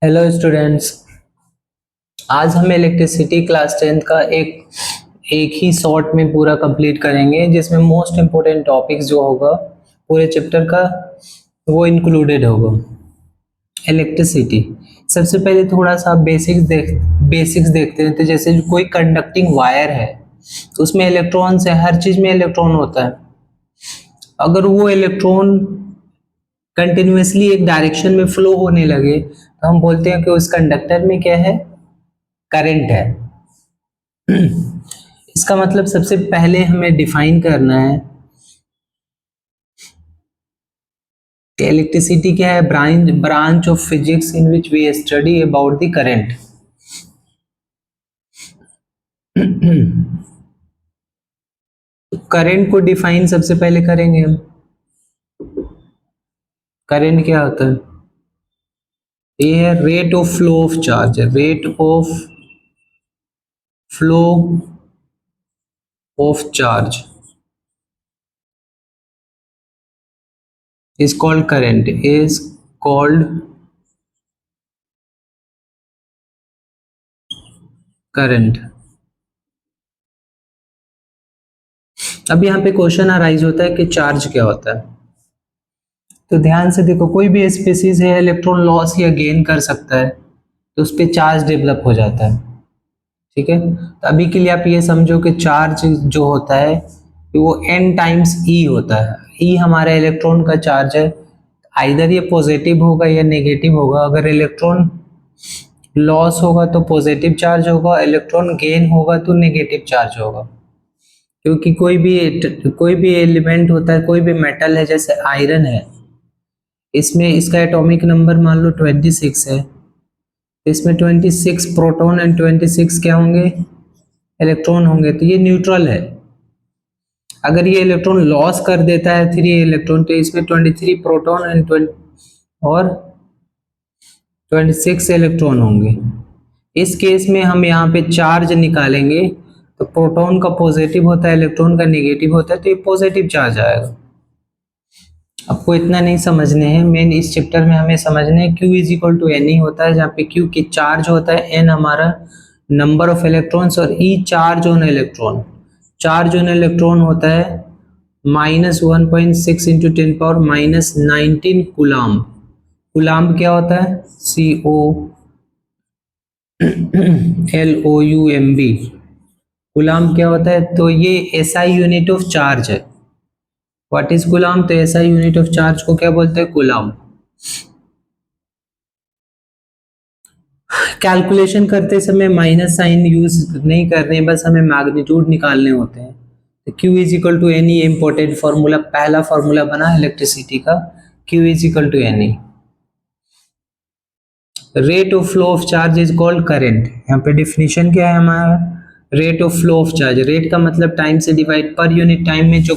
Hello students. आज हम electricity class 10 का एक ही शॉर्ट में पूरा कंप्लीट करेंगे, जिसमें मोस्ट इम्पोर्टेंट टॉपिक्स जो होगा पूरे चैप्टर का वो इंक्लूडेड होगा। इलेक्ट्रिसिटी सबसे पहले थोड़ा सा बेसिक्स देखते हैं। तो जैसे कोई कंडक्टिंग वायर है तो उसमें इलेक्ट्रॉन्स है, हर चीज में इलेक्ट्रॉन होता है। अगर वो इलेक्ट्रॉन कंटिन्यूअसली एक डायरेक्शन में फ्लो होने लगे तो हम बोलते हैं कि उस कंडक्टर में क्या है, करंट है। इसका मतलब सबसे पहले हमें डिफाइन करना है कि इलेक्ट्रिसिटी क्या है। Branch of physics in which we study about the current. Current को डिफाइन सबसे पहले करेंगे हम। करंट क्या होता है? ये है rate of flow of charge. Rate of flow of charge is called current। अब यहाँ पे क्वेश्चन अराइज होता है कि चार्ज क्या होता है। तो ध्यान से देखो, कोई भी स्पीसीज है इलेक्ट्रॉन लॉस या गेन कर सकता है तो उस पर चार्ज डेवलप हो जाता है। ठीक है, तो अभी के लिए आप ये समझो कि चार्ज जो होता है वो n टाइम्स E होता है। E हमारा इलेक्ट्रॉन का चार्ज है। आइदर ये पॉजिटिव होगा या नेगेटिव होगा। अगर इलेक्ट्रॉन लॉस होगा तो पॉजिटिव चार्ज होगा, इलेक्ट्रॉन गेन होगा तो नेगेटिव चार्ज होगा। क्योंकि कोई भी एलिमेंट होता है, कोई भी मेटल है, जैसे आयरन है, इसमें इसका एटॉमिक नंबर मान लो 26 है। इसमें 26 प्रोटॉन एंड 26 क्या होंगे, इलेक्ट्रॉन होंगे। तो ये न्यूट्रल है। अगर ये इलेक्ट्रॉन लॉस कर देता है 3 इलेक्ट्रॉन तो इसमें 23 प्रोटॉन एंड 20 और 26 इलेक्ट्रॉन होंगे। इस केस में हम यहाँ पे चार्ज निकालेंगे तो प्रोटॉन का पॉजिटिव होता है, इलेक्ट्रॉन का नेगेटिव होता है, तो ये पॉजिटिव चार्ज आएगा। आपको इतना नहीं समझने हैं, मेन इस चैप्टर में हमें समझने हैं Q is equal to N E होता है, जहाँ पे Q की चार्ज होता है, एन हमारा नंबर ऑफ इलेक्ट्रॉन्स और E charge on electron. Charge on electron होता है -1.6 इंटू 10⁻−19 कूलाम। कूलाम क्या होता है? COLOUMB। कूलाम क्या होता है? तो ये SI यूनिट ऑफ चार्ज है। What is coulomb? तो SI यूनिट ऑफ चार्ज को क्या बोलते हैं? कूलाम। कैलकुलेशन करते समय माइनस साइन यूज नहीं करने, बस हमें मैग्नीट्यूड निकालने होते हैं। तो Q is equal to N E important formula, पहला फॉर्मूला बना इलेक्ट्रिसिटी का, Q is equal to N E. Rate of flow of charge is called current. यहाँ पे डिफिनीशन क्या है हमारा? Rate of flow of charge, rate का मतलब टाइम से डिवाइड, पर यूनिट टाइम में जो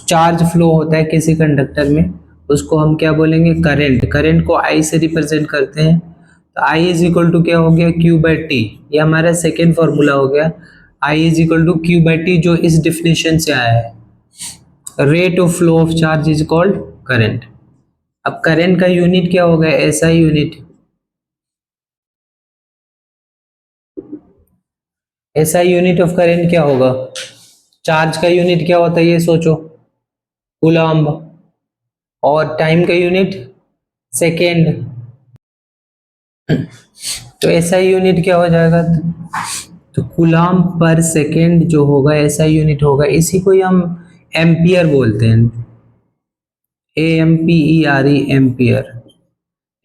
चार्ज फ्लो होता है किसी कंडक्टर में उसको हम क्या बोलेंगे? करंट। करंट को I से रिप्रेजेंट करते हैं। तो I इज इक्वल टू क्या हो गया? Q by T. ये हमारा सेकेंड फॉर्मूला हो गया। I is equal to Q by T, जो इस डिफिनेशन से आया है। Rate of flow of charge is called current. अब करंट का यूनिट क्या हो गया? SI unit. SI unit of current क्या होगा? चार्ज का यूनिट क्या होता है ये सोचो, कूलम्ब। और टाइम का यूनिट सेकेंड। तो SI यूनिट क्या हो जाएगा? तो कूलम्ब पर सेकेंड जो होगा SI यूनिट होगा। इसी को ही हम एम्पियर बोलते हैं। AMPERE, ampere.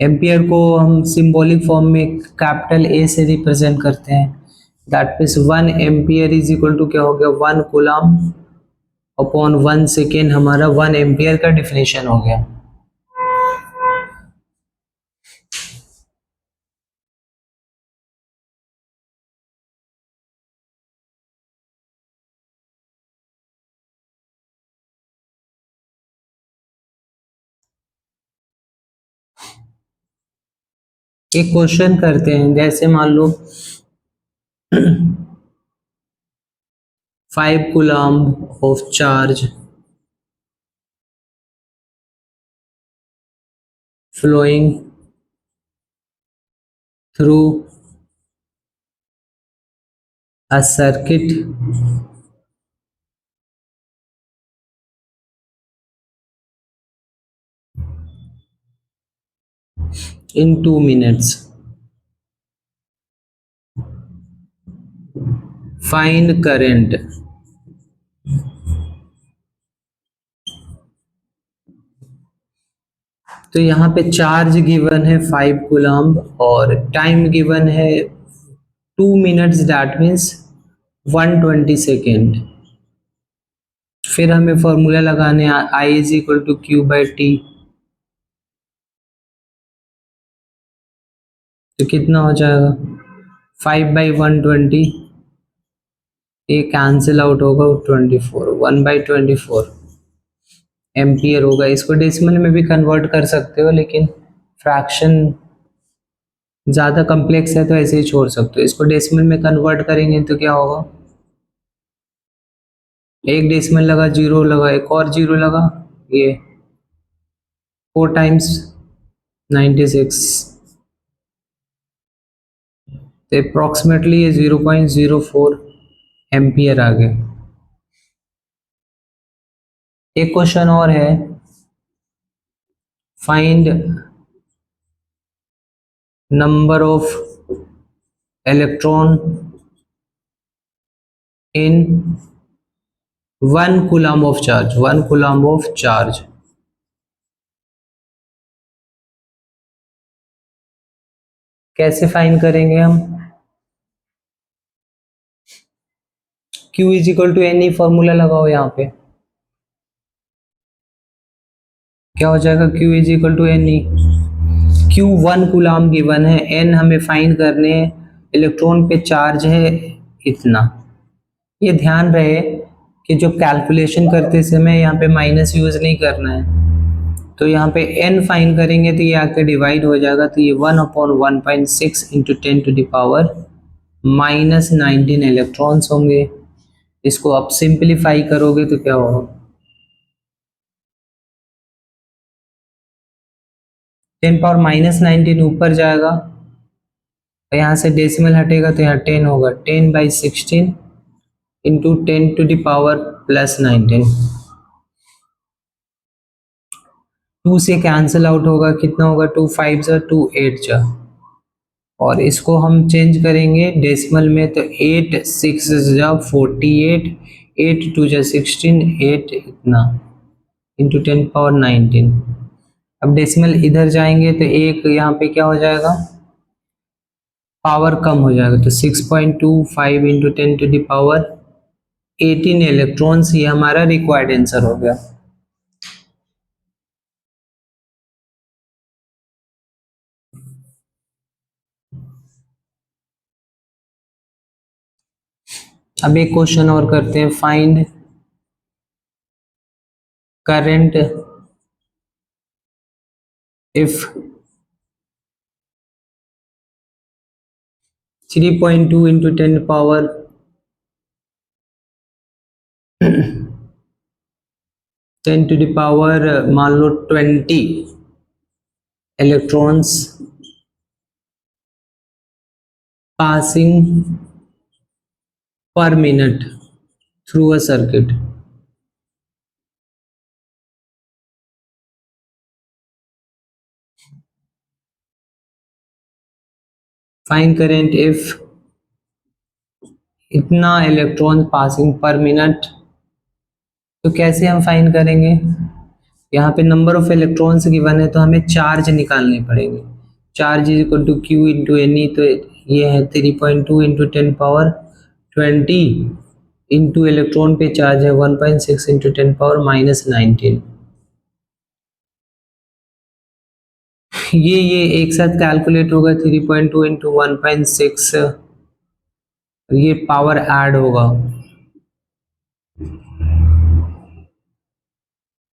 एम्पियर को हम सिंबॉलिक फॉर्म में कैपिटल A से रिप्रेजेंट करते हैं। That means 1 ampere is equal to क्या हो गया? 1 कूलम्ब अपॉन 1 सेकेंड। हमारा 1 एम्पियर का डिफिनेशन हो गया। एक क्वेश्चन करते हैं, जैसे मान लो 5 coulomb of charge flowing through a circuit in 2 minutes. Find current. तो यहाँ पे चार्ज गिवन है 5 कूलम्ब और टाइम गिवन है 2 minutes, दैट मीन्स 120 सेकेंड। फिर हमें फॉर्मूला लगाने I is equal to Q by T. तो कितना हो जाएगा 5/120, ये कैंसिल आउट होगा 24, 1/24 एम्पियर होगा। इसको डेसिमल में भी कन्वर्ट कर सकते हो, लेकिन फ्रैक्शन ज़्यादा कम्प्लेक्स है तो ऐसे ही छोड़ सकते हो। इसको डेसिमल में कन्वर्ट करेंगे तो क्या होगा, एक डेसिमल लगा, जीरो लगा, एक और जीरो लगा, ये 4 टाइम्स 96, तो अप्रॉक्सीमेटली ये 0.04 एम्पियर आ गए। एक क्वेश्चन और है, find number of electron in 1 coulomb of charge, 1 coulomb of charge. कैसे फाइंड करेंगे हम, Q is equal to N, formula लगाओ यहाँ पे, क्या हो जाएगा Q is equal to N E. Q 1 coulomb given है, N हमें फाइंड करने, इलेक्ट्रॉन पे चार्ज है इतना। ये ध्यान रहे कि जो कैलकुलेशन करते समय यहाँ पे माइनस यूज नहीं करना है। तो यहाँ पे N फाइंड करेंगे तो ये आके डिवाइड हो जाएगा, तो ये 1/1.6 इंटू 10⁻⁻19 इलेक्ट्रॉन्स होंगे। इसको अब सिंप्लीफाई करोगे तो क्या होगा, 10⁻⁻19 ऊपर जाएगा, यहाँ से डेसिमल हटेगा तो यहाँ 10 होगा, 10/16 इंटू 10⁻+19। 2 से कैंसिल आउट होगा, कितना होगा, 2 5 जा 2 8 जा, और इसको हम चेंज करेंगे डेसिमल में तो 8 6 जा 48, 8 2 जा 16, 8 इतना इंटू 10⁻19। अब डेसिमल इधर जाएंगे तो एक यहाँ पे क्या हो जाएगा, पावर कम हो जाएगा, तो 6.25 इंटू 10⁻18 इलेक्ट्रॉन्स, ये हमारा रिक्वायर्ड आंसर हो गया। अब एक क्वेश्चन और करते हैं, फाइंड करंट इफ 3.2 इंटू 10⁻, मान लो 20 इलेक्ट्रॉन्स पासिंग पर minute through a circuit. Find current if इतना इलेक्ट्रॉन पासिंग पर मिनट। तो कैसे हम फाइंड करेंगे, यहाँ पे नंबर ऑफ इलेक्ट्रॉन्स गिवन है तो हमें चार्ज निकालने पड़ेंगे। Charge is equal to Q into N E, तो ये है 3.2 इंटू 10⁻20 इंटू इलेक्ट्रॉन पे चार्ज है 1.6 इंटू 10⁻−19। ये एक साथ कैलकुलेट होगा, 3.2 इंटू 1.6, ये पावर ऐड होगा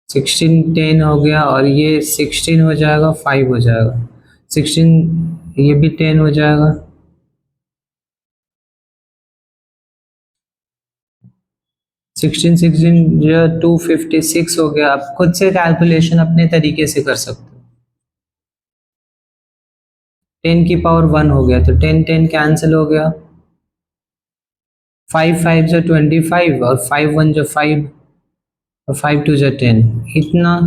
16 10 हो गया, और ये 16 हो जाएगा, 5 हो जाएगा, 16 ये भी 10 हो जाएगा, 16 जो 256 हो गया। आप खुद से कैलकुलेशन अपने तरीके से कर सकते हो। 10 की पावर 1 हो गया, तो 10 10 कैंसिल हो गया, 5 5 जो 25 और 5 1 जो 5 और 5 2 जो 10, इतना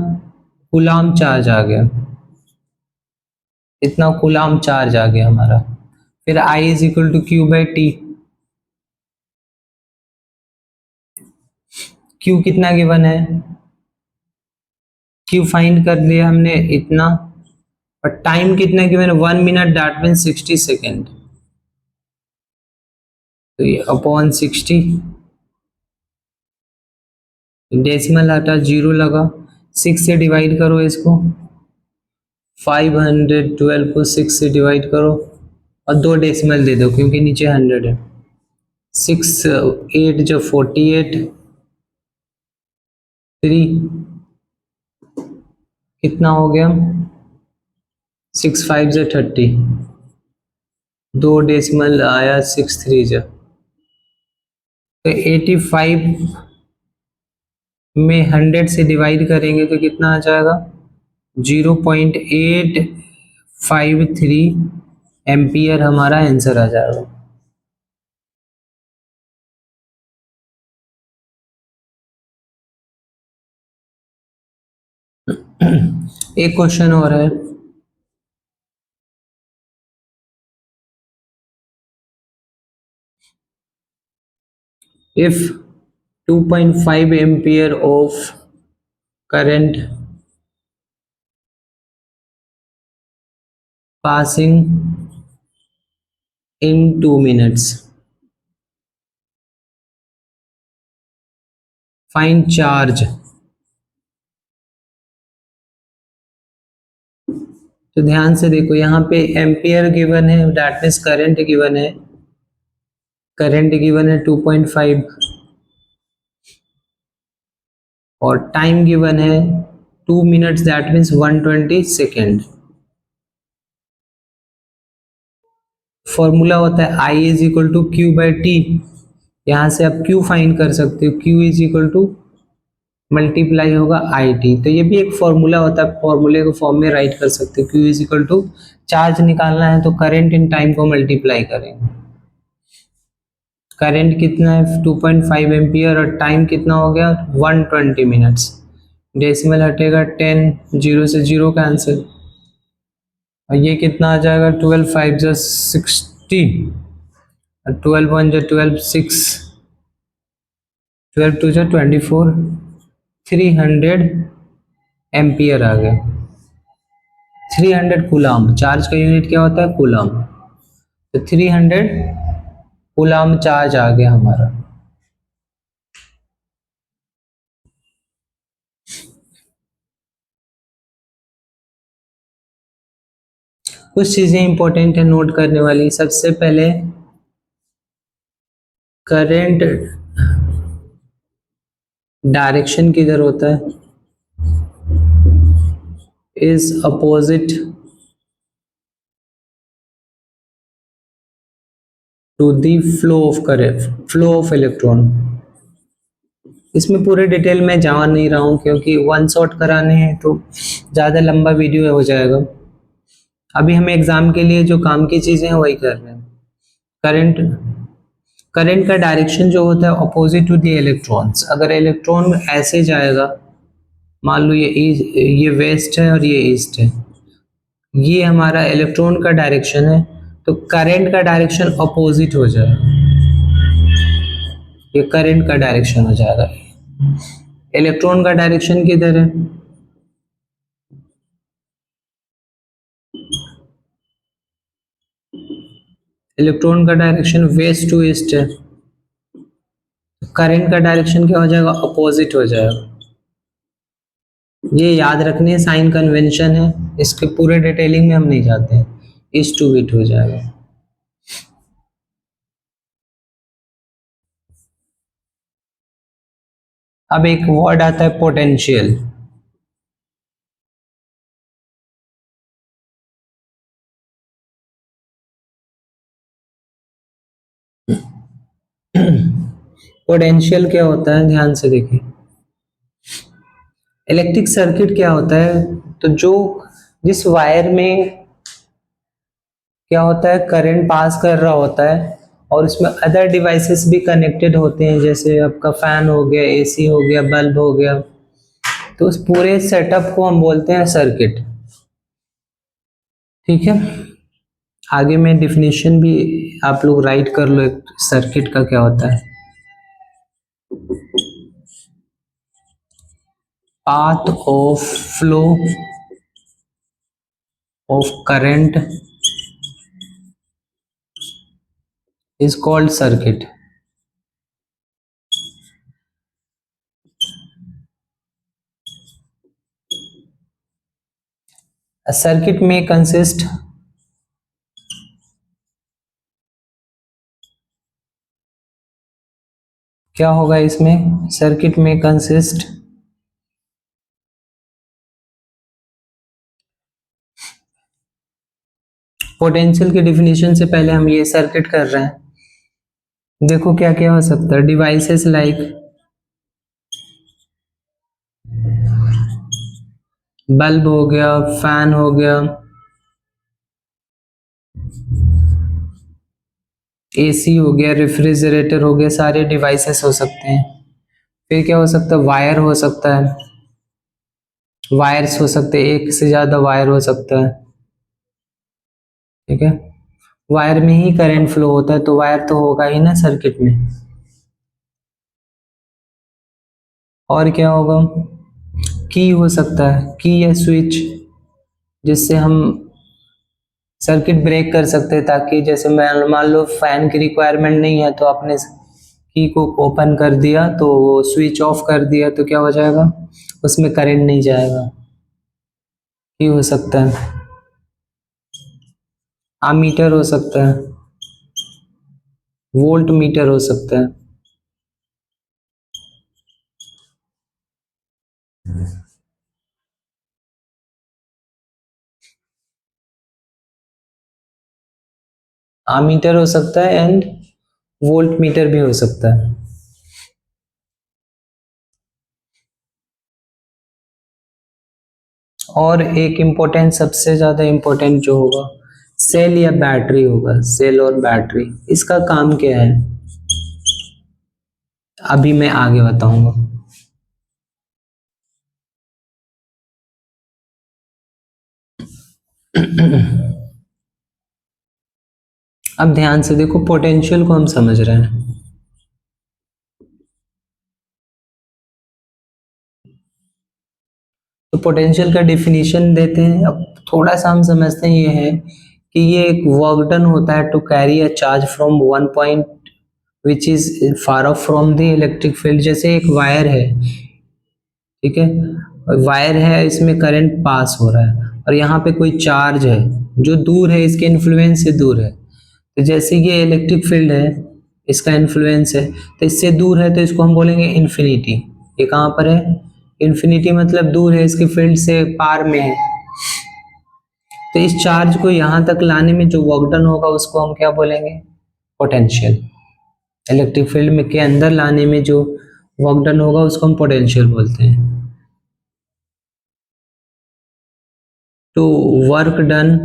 कूलाम चार्ज आ गया, इतना कूलाम चार्ज आ गया हमारा। फिर I is equal to Q by T, Q कितना गिवन है, क्यू फाइंड कर लिया हमने इतना, और टाइम कितना गिवन है 1 मिनट, दैट मीन 60 सेकेंड, तो ये अपॉन 60, डेसिमल हटा, जीरो लगा, 6 से डिवाइड करो इसको, 512 को 6 से डिवाइड करो और 2 डेसिमल दे दो क्योंकि नीचे 100 है, 6 8 जो 48, 3 कितना हो गया, 6 5 जो 30, 2 डेसिमल आया 6 3 जो, तो 85 में 100 से डिवाइड करेंगे तो कितना आ जाएगा, 0.853 एम्पियर हमारा आंसर आ जाएगा। एक क्वेश्चन और है, if 2.5 ampere of current passing in 2 minutes, find charge, तो ध्यान से देखो यहाँ पे एम्पियर गिवन है, दैट मीन्स करंट गिवन है, करंट गिवन है 2.5 और टाइम गिवन है 2 minutes, that means 120 second. Formula होता है I is equal to Q by T, यहाँ से आप Q फाइंड कर सकते हो, Q is equal to multiply होगा आई टी, तो ये भी एक फॉर्मूला होता है, फॉर्मूले को फॉर्म में राइट कर सकते हो, Q is equal to, charge निकालना है तो करंट इन टाइम को मल्टीप्लाई करेंगे, करंट कितना है 2.5 एम्पियर और टाइम कितना हो गया 120 मिनट्स, डेसिमल हटेगा 10, जीरो से जीरो कैंसिल, और ये कितना आ जाएगा 12 5 जो 60, 12 1 जो 12 6, 12 2 जो 24, 300 एम्पियर आ गया, 300 कूलाम, चार्ज का यूनिट क्या होता है कूलाम, तो 300 कूलाम चार्ज आ गया हमारा। कुछ चीजें इंपॉर्टेंट है नोट करने वाली, सबसे पहले करंट डायरेक्शन किधर होता है, is opposite to the flow of current, flow of electron. इसमें पूरे डिटेल में जा नहीं रहा हूँ क्योंकि वन शॉट कराने हैं तो ज़्यादा लंबा वीडियो हो जाएगा, अभी हम एग्जाम के लिए जो काम की चीज़ें हैं वही कर रहे हैं। करंट, करंट का डायरेक्शन जो होता है अपोजिट टू द इलेक्ट्रॉन्स, अगर इलेक्ट्रॉन ऐसे जाएगा, मान लो ये वेस्ट है और ये ईस्ट है, ये हमारा इलेक्ट्रॉन का डायरेक्शन है, तो करंट का डायरेक्शन अपोजिट हो जाएगा, ये करंट का डायरेक्शन हो जाएगा। इलेक्ट्रॉन का डायरेक्शन किधर है, इलेक्ट्रॉन का डायरेक्शन वेस्ट टू ईस्ट है, करंट का डायरेक्शन क्या हो जाएगा अपोजिट हो जाएगा। ये याद रखने साइन कन्वेंशन है, इसके पूरे डिटेलिंग में हम नहीं जाते हैं, ईस्ट टू ईस्ट हो जाएगा। अब एक वर्ड आता है पोटेंशियल, पोटेंशियल क्या होता है ध्यान से देखिए, इलेक्ट्रिक सर्किट क्या होता है, तो जो जिस वायर में क्या होता है, करंट पास कर रहा होता है और इसमें अदर डिवाइसेस भी कनेक्टेड होते हैं, जैसे आपका फैन हो गया, एसी हो गया, बल्ब हो गया। तो उस पूरे सेटअप को हम बोलते हैं सर्किट। ठीक है, आगे में डिफिनेशन भी आप लोग राइट कर लो एक सर्किट का क्या होता है। Path of flow of current is called circuit. A circuit may consist क्या होगा इसमें, सर्किट में कंसिस्ट पोटेंशियल की डिफिनेशन से पहले हम ये सर्किट कर रहे हैं। देखो क्या क्या हो सकता है, डिवाइसेस लाइक बल्ब हो गया, फैन हो गया, एसी हो गया, रेफ्रिजरेटर हो गया, सारे डिवाइसेस हो सकते हैं। फिर क्या हो सकता है, वायर हो सकता है, वायर्स हो सकते हैं, एक से ज्यादा वायर हो सकता है। ठीक है, वायर में ही करंट फ्लो होता है, तो वायर तो होगा ही ना सर्किट में। और क्या होगा, की हो सकता है, की या स्विच, जिससे हम सर्किट ब्रेक कर सकते हैं, ताकि जैसे मान लो फैन की रिक्वायरमेंट नहीं है तो आपने की को ओपन कर दिया, तो वो स्विच ऑफ कर दिया तो क्या हो जाएगा, उसमें करंट नहीं जाएगा। ये हो सकता है, आमीटर हो सकता है, वोल्ट मीटर हो सकता है। आमीटर हो सकता है एंड वोल्ट मीटर भी हो सकता है। और एक इम्पोर्टेंट, सबसे ज्यादा इम्पोर्टेंट जो होगा, सेल या बैटरी होगा, सेल और बैटरी, इसका काम क्या है अभी मैं आगे बताऊंगा। अब ध्यान से देखो, पोटेंशियल को हम समझ रहे हैं। तो पोटेंशियल का डिफिनीशन देते हैं। अब थोड़ा सा हम समझते हैं, ये है कि ये एक वर्क डन होता है to carry a charge from one point which is far off from the electric field. जैसे एक वायर है, ठीक है, वायर है, इसमें करंट पास हो रहा है और यहाँ पे कोई चार्ज है जो दूर है, इसके इन्फ्लुएंस से दूर है। तो जैसे ये इलेक्ट्रिक फील्ड है, इसका इन्फ्लुएंस है, तो इससे दूर है, तो इसको हम बोलेंगे इन्फिनिटी। ये कहाँ पर है, इन्फिनिटी मतलब दूर है, इसके फील्ड से पार में है। तो इस चार्ज को यहाँ तक लाने में जो वर्क डन होगा उसको हम क्या बोलेंगे, पोटेंशियल। इलेक्ट्रिक फील्ड में के अंदर लाने में जो वर्क डन होगा उसको हम पोटेंशियल बोलते हैं। तो work done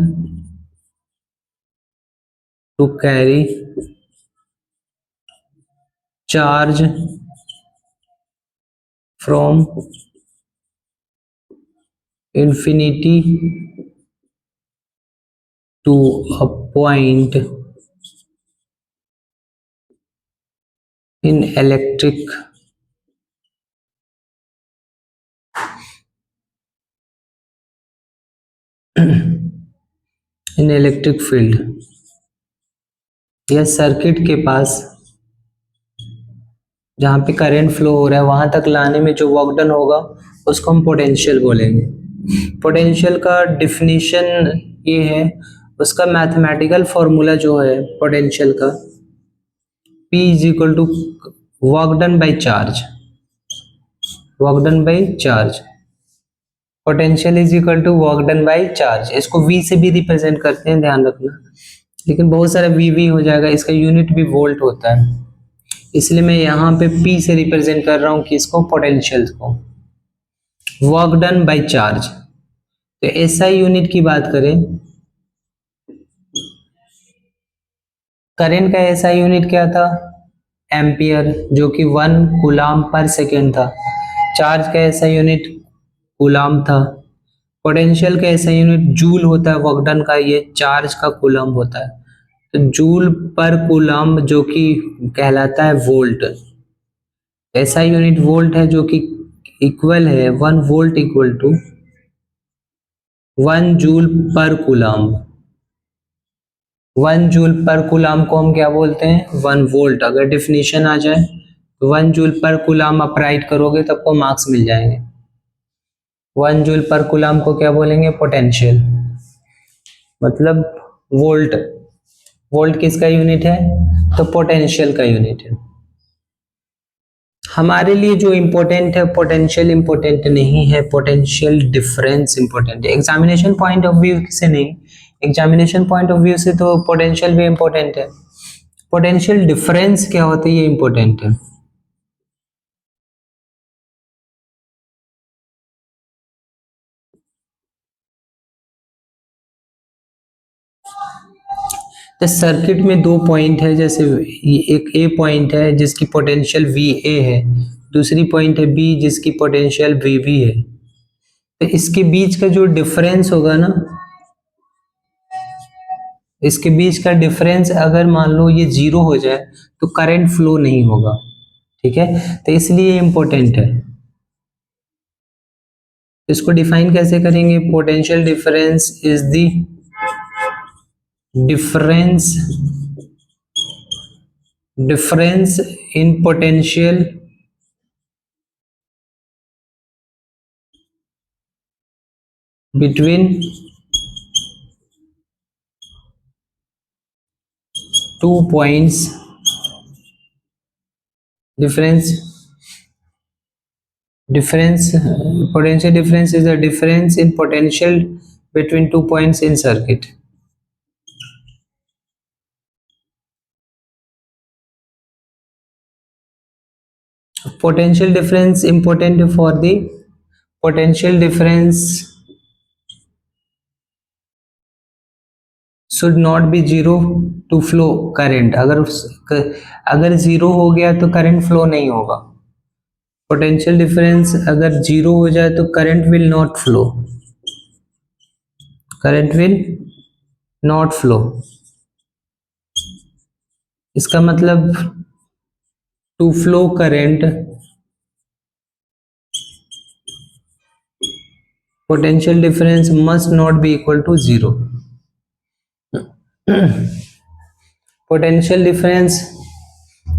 to carry charge from infinity to a point in electric in electric field या सर्किट के पास जहाँ पे करंट फ्लो हो रहा है वहां तक लाने में जो वर्क डन होगा उसको हम पोटेंशियल बोलेंगे। पोटेंशियल का डिफिनीशन ये है, उसका मैथमेटिकल फॉर्मूला जो है पोटेंशियल का, P is equal to work done by charge, work done by charge. Potential is equal to work done by charge. इसको V से भी रिप्रेजेंट करते हैं, ध्यान रखना, लेकिन बहुत सारा VV हो जाएगा, इसका यूनिट भी वोल्ट होता है, इसलिए मैं यहाँ पे P से रिप्रेजेंट कर रहा हूँ कि इसको पोटेंशियल को, वर्क डन बाई चार्ज। तो SI यूनिट की बात करें करंट का एसआई यूनिट क्या था? एम्पियर, जो कि 1 कूलाम पर सेकेंड था। चार्ज का एसआई यूनिट कूलाम था। पोटेंशियल का एसआई यूनिट जूल होता है वर्क डन का, ये चार्ज का कूलम होता है। तो जूल पर कूलम जो कि कहलाता है वोल्ट। एसआई यूनिट वोल्ट है, जो कि इक्वल है 1 volt equal to 1 joule per coulomb. 1 joule per coulomb को हम क्या बोलते हैं? 1 वोल्ट। अगर डिफिनीशन आ जाए तो 1 जूल पर कूलम आप राइट करोगे तो आपको मार्क्स मिल जाएंगे। 1 जूल पर कूलम को क्या बोलेंगे? पोटेंशियल, मतलब वोल्ट। वोल्ट किसका यूनिट है? तो पोटेंशियल का यूनिट है। हमारे लिए जो इम्पोर्टेंट है पोटेंशियल इम्पोर्टेंट नहीं है, पोटेंशियल डिफरेंस इम्पोर्टेंट है। एग्जामिनेशन पॉइंट ऑफ व्यू से नहीं, एग्जामिनेशन पॉइंट ऑफ व्यू से तो पोटेंशियल भी इम्पोर्टेंट है, पोटेंशियल डिफरेंस क्या होता है ये इम्पोर्टेंट है। तो सर्किट में दो पॉइंट है, जैसे एक ए पॉइंट है जिसकी पोटेंशियल वी ए है, दूसरी पॉइंट है बी जिसकी पोटेंशियल वी बी है। तो इसके बीच का जो डिफरेंस होगा ना, इसके बीच का डिफरेंस अगर मान लो ये 0 हो जाए तो करंट फ्लो नहीं होगा। ठीक है, तो इसलिए इम्पोर्टेंट है। इसको डिफाइन कैसे करेंगे? Potential difference is the difference difference in potential between two points. Difference potential difference is the difference in potential between 2 points in circuit. Potential difference important for the potential difference should not be zero to flow current. अगर zero हो गया तो current flow नहीं होगा। Potential difference अगर zero हो जाए तो current will not flow, current will not flow. इसका मतलब to flow current potential difference must not be equal to 0. Potential difference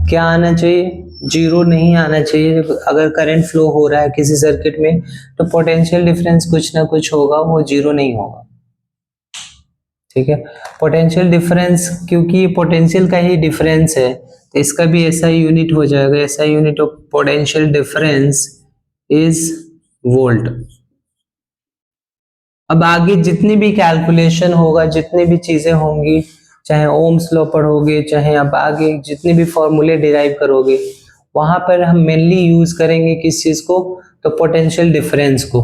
क्या आना चाहिए? जीरो नहीं आना चाहिए। अगर करंट फ्लो हो रहा है किसी सर्किट में तो पोटेंशियल डिफरेंस कुछ ना कुछ होगा, वो जीरो नहीं होगा। ठीक है, पोटेंशियल डिफरेंस, क्योंकि ये पोटेंशियल का ही डिफरेंस है तो इसका भी ऐसा ही यूनिट हो जाएगा। ऐसा unit of potential difference is volt. अब आगे जितनी भी कैलकुलेशन होगा, जितनी भी चीजें होंगी, चाहे ओम्स लॉ पढ़ोगे, चाहे आप आगे जितने भी फॉर्मूले डिराइव करोगे, वहां पर हम मेनली यूज करेंगे किस चीज को? तो पोटेंशियल डिफरेंस को।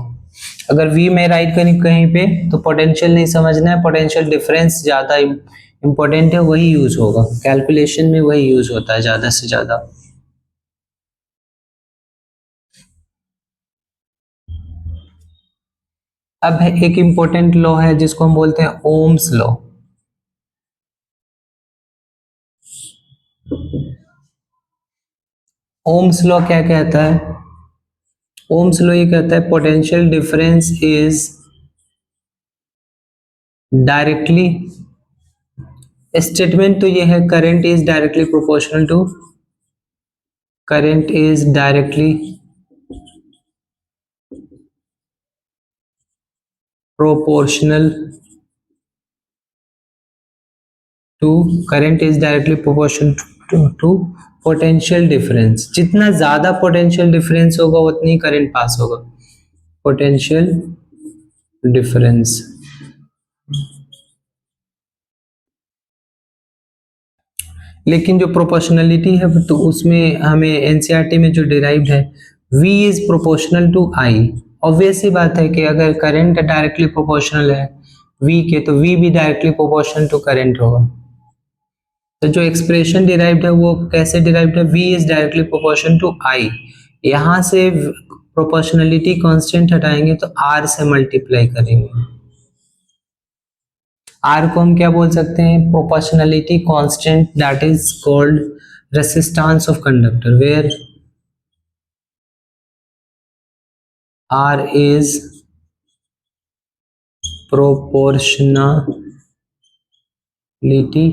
अगर वी में राइट करें कहीं पे तो पोटेंशियल नहीं समझना है, पोटेंशियल डिफरेंस ज्यादा इंपॉर्टेंट है, वही यूज होगा कैलकुलेशन में, वही यूज होता है ज्यादा से ज्यादा। अब एक इंपॉर्टेंट लॉ है जिसको हम बोलते हैं ओम्स लॉ। ओम्स लॉ क्या कहता है? ओम्स लॉ ये कहता है potential difference is directly, statement तो ये है current is directly proportional to, current is directly proportional to, current is directly proportional to potential difference. जितना ज्यादा पोटेंशियल डिफरेंस होगा उतनी करंट पास होगा। पोटेंशियल डिफरेंस, लेकिन जो प्रोपोर्शनलिटी है तो उसमें हमें एनसीईआरटी में जो डिराइव्ड है V is proportional to I। Obvious सी बात है कि अगर करंट डायरेक्टली प्रोपोर्शनल है V के तो V भी डायरेक्टली प्रोपोर्शनल टू करंट होगा। तो जो एक्सप्रेशन डिराइव्ड है वो कैसे डिराइव्ड है, v is directly proportion to i। यहां से प्रोपोर्शनलिटी कांस्टेंट हटाएंगे तो r से मल्टीप्लाई करेंगे। r को हम क्या बोल सकते हैं, proportionality constant, that is called resistance of conductor, where r is proportionality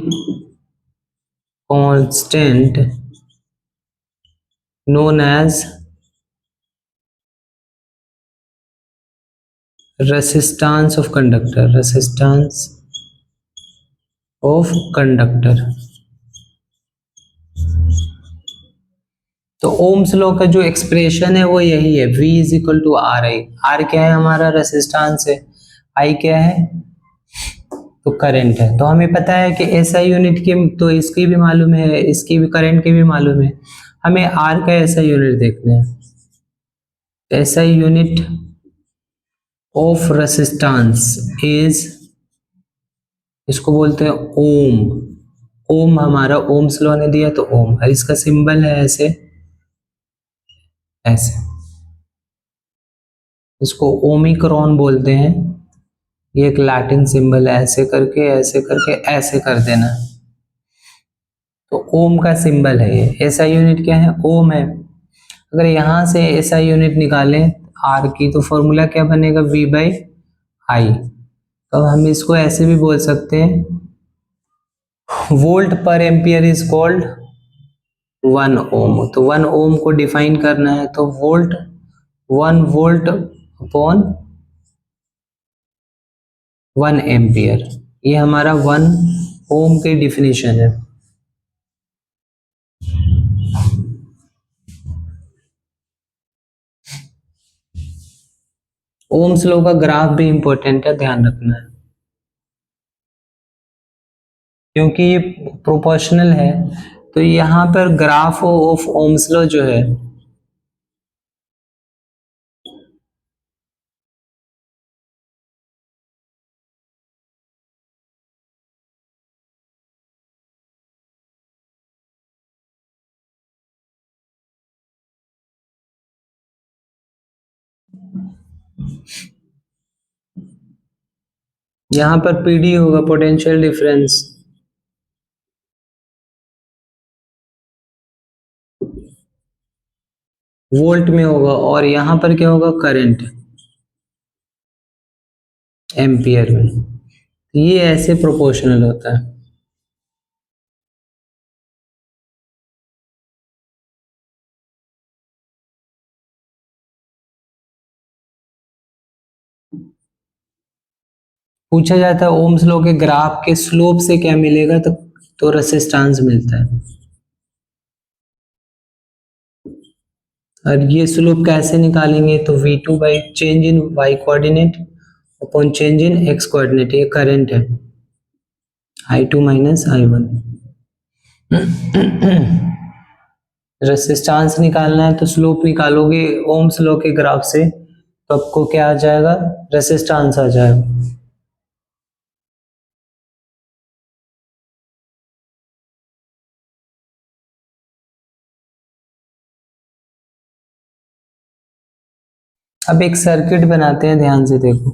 constant known as resistance of conductor, resistance of conductor। तो ओम्स लॉ का जो एक्सप्रेशन है वो यही है, v is equal to R I. R क्या है, हमारा रेसिस्टेंस है, आई क्या है, तो करंट है। तो हमें पता है कि एसआई यूनिट की तो इसकी भी मालूम है, इसकी भी करंट की भी मालूम है, हमें आर का एसआई यूनिट देखना है। SI unit of resistance is, इसको बोलते हैं ओम। ओम हमारा ओम्स लॉ ने दिया तो ओम, और इसका सिंबल है ऐसे ऐसे, इसको ओमिक्रॉन बोलते हैं। ये एक लैटिन सिंबल है, ऐसे करके ऐसे करके ऐसे कर देना, तो ओम का सिंबल है ये। एसआई यूनिट क्या है, ओम है। अगर यहां से एसआई यूनिट निकालें आर की तो फॉर्मूला क्या बनेगा, वी बाई आई। तो हम इसको ऐसे भी बोल सकते हैं, वोल्ट पर एम्पियर इज कॉल्ड 1 ओम। तो 1 ओम को डिफाइन करना है तो वोल्ट, 1 वोल्ट अपॉन 1 एम्पियर, ये हमारा 1 ओम की डिफिनेशन है। ओम्स लॉ का ग्राफ भी इंपॉर्टेंट है, ध्यान रखना है, क्योंकि ये प्रोपोर्शनल है। तो यहाँ पर ग्राफ ऑफ ओम्स लॉ जो है, यहाँ पर पीडी होगा, पोटेंशियल डिफरेंस, वोल्ट में होगा, और यहाँ पर क्या होगा, करंट, एम्पियर में। ये ऐसे प्रोपोर्शनल होता है। पूछा जाता है ओम्स लॉ के ग्राफ के स्लोप से क्या मिलेगा, तो रेसिस्टेंस मिलता है। और ये स्लोप कैसे निकालेंगे, तो v2 by change in y coordinate upon change in x coordinate, ये करंट है, i2 माइनस i1। रेसिस्टेंस निकालना है तो स्लोप निकालोगे ओम्स लॉ के ग्राफ से, तो आपको क्या आ जाएगा, रेसिस्टेंस आ जाएगा। अब एक सर्किट बनाते हैं, ध्यान से देखो।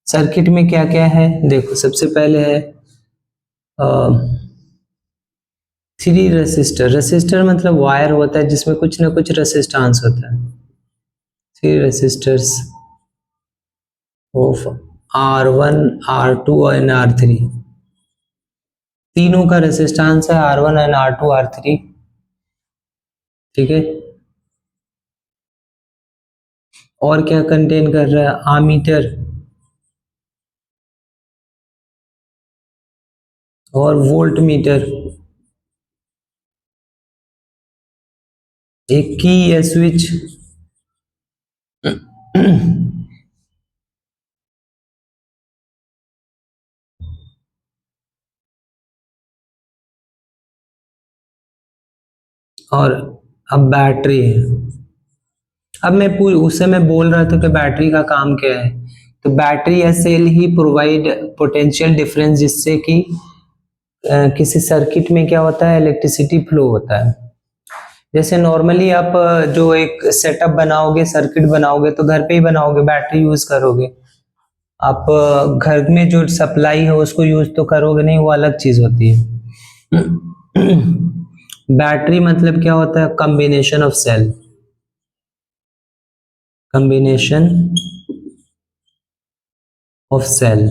सर्किट में क्या क्या है, देखो सबसे पहले है 3 रेसिस्टर। रेसिस्टर मतलब वायर होता है जिसमें कुछ ना कुछ रेसिस्टेंस होता है। 3 resistors of R1 R2 and R3, तीनों का रेसिस्टेंस है R1 एंड R2 R3, ठीक है। और क्या कंटेन कर रहा है, आमीटर और वोल्ट मीटर, एक की या स्विच, और अब बैटरी है। अब मैं उस समय बोल रहा था कि बैटरी का काम क्या है, तो बैटरी या सेल ही प्रोवाइड पोटेंशियल डिफरेंस, जिससे कि किसी सर्किट में क्या होता है, इलेक्ट्रिसिटी फ्लो होता है। जैसे नॉर्मली आप जो एक सेटअप बनाओगे, सर्किट बनाओगे, तो घर पे ही बनाओगे, बैटरी यूज करोगे। आप घर में जो सप्लाई है उसको यूज तो करोगे नहीं, वो अलग चीज होती है। बैटरी मतलब क्या होता है, combination of cell, combination of cell,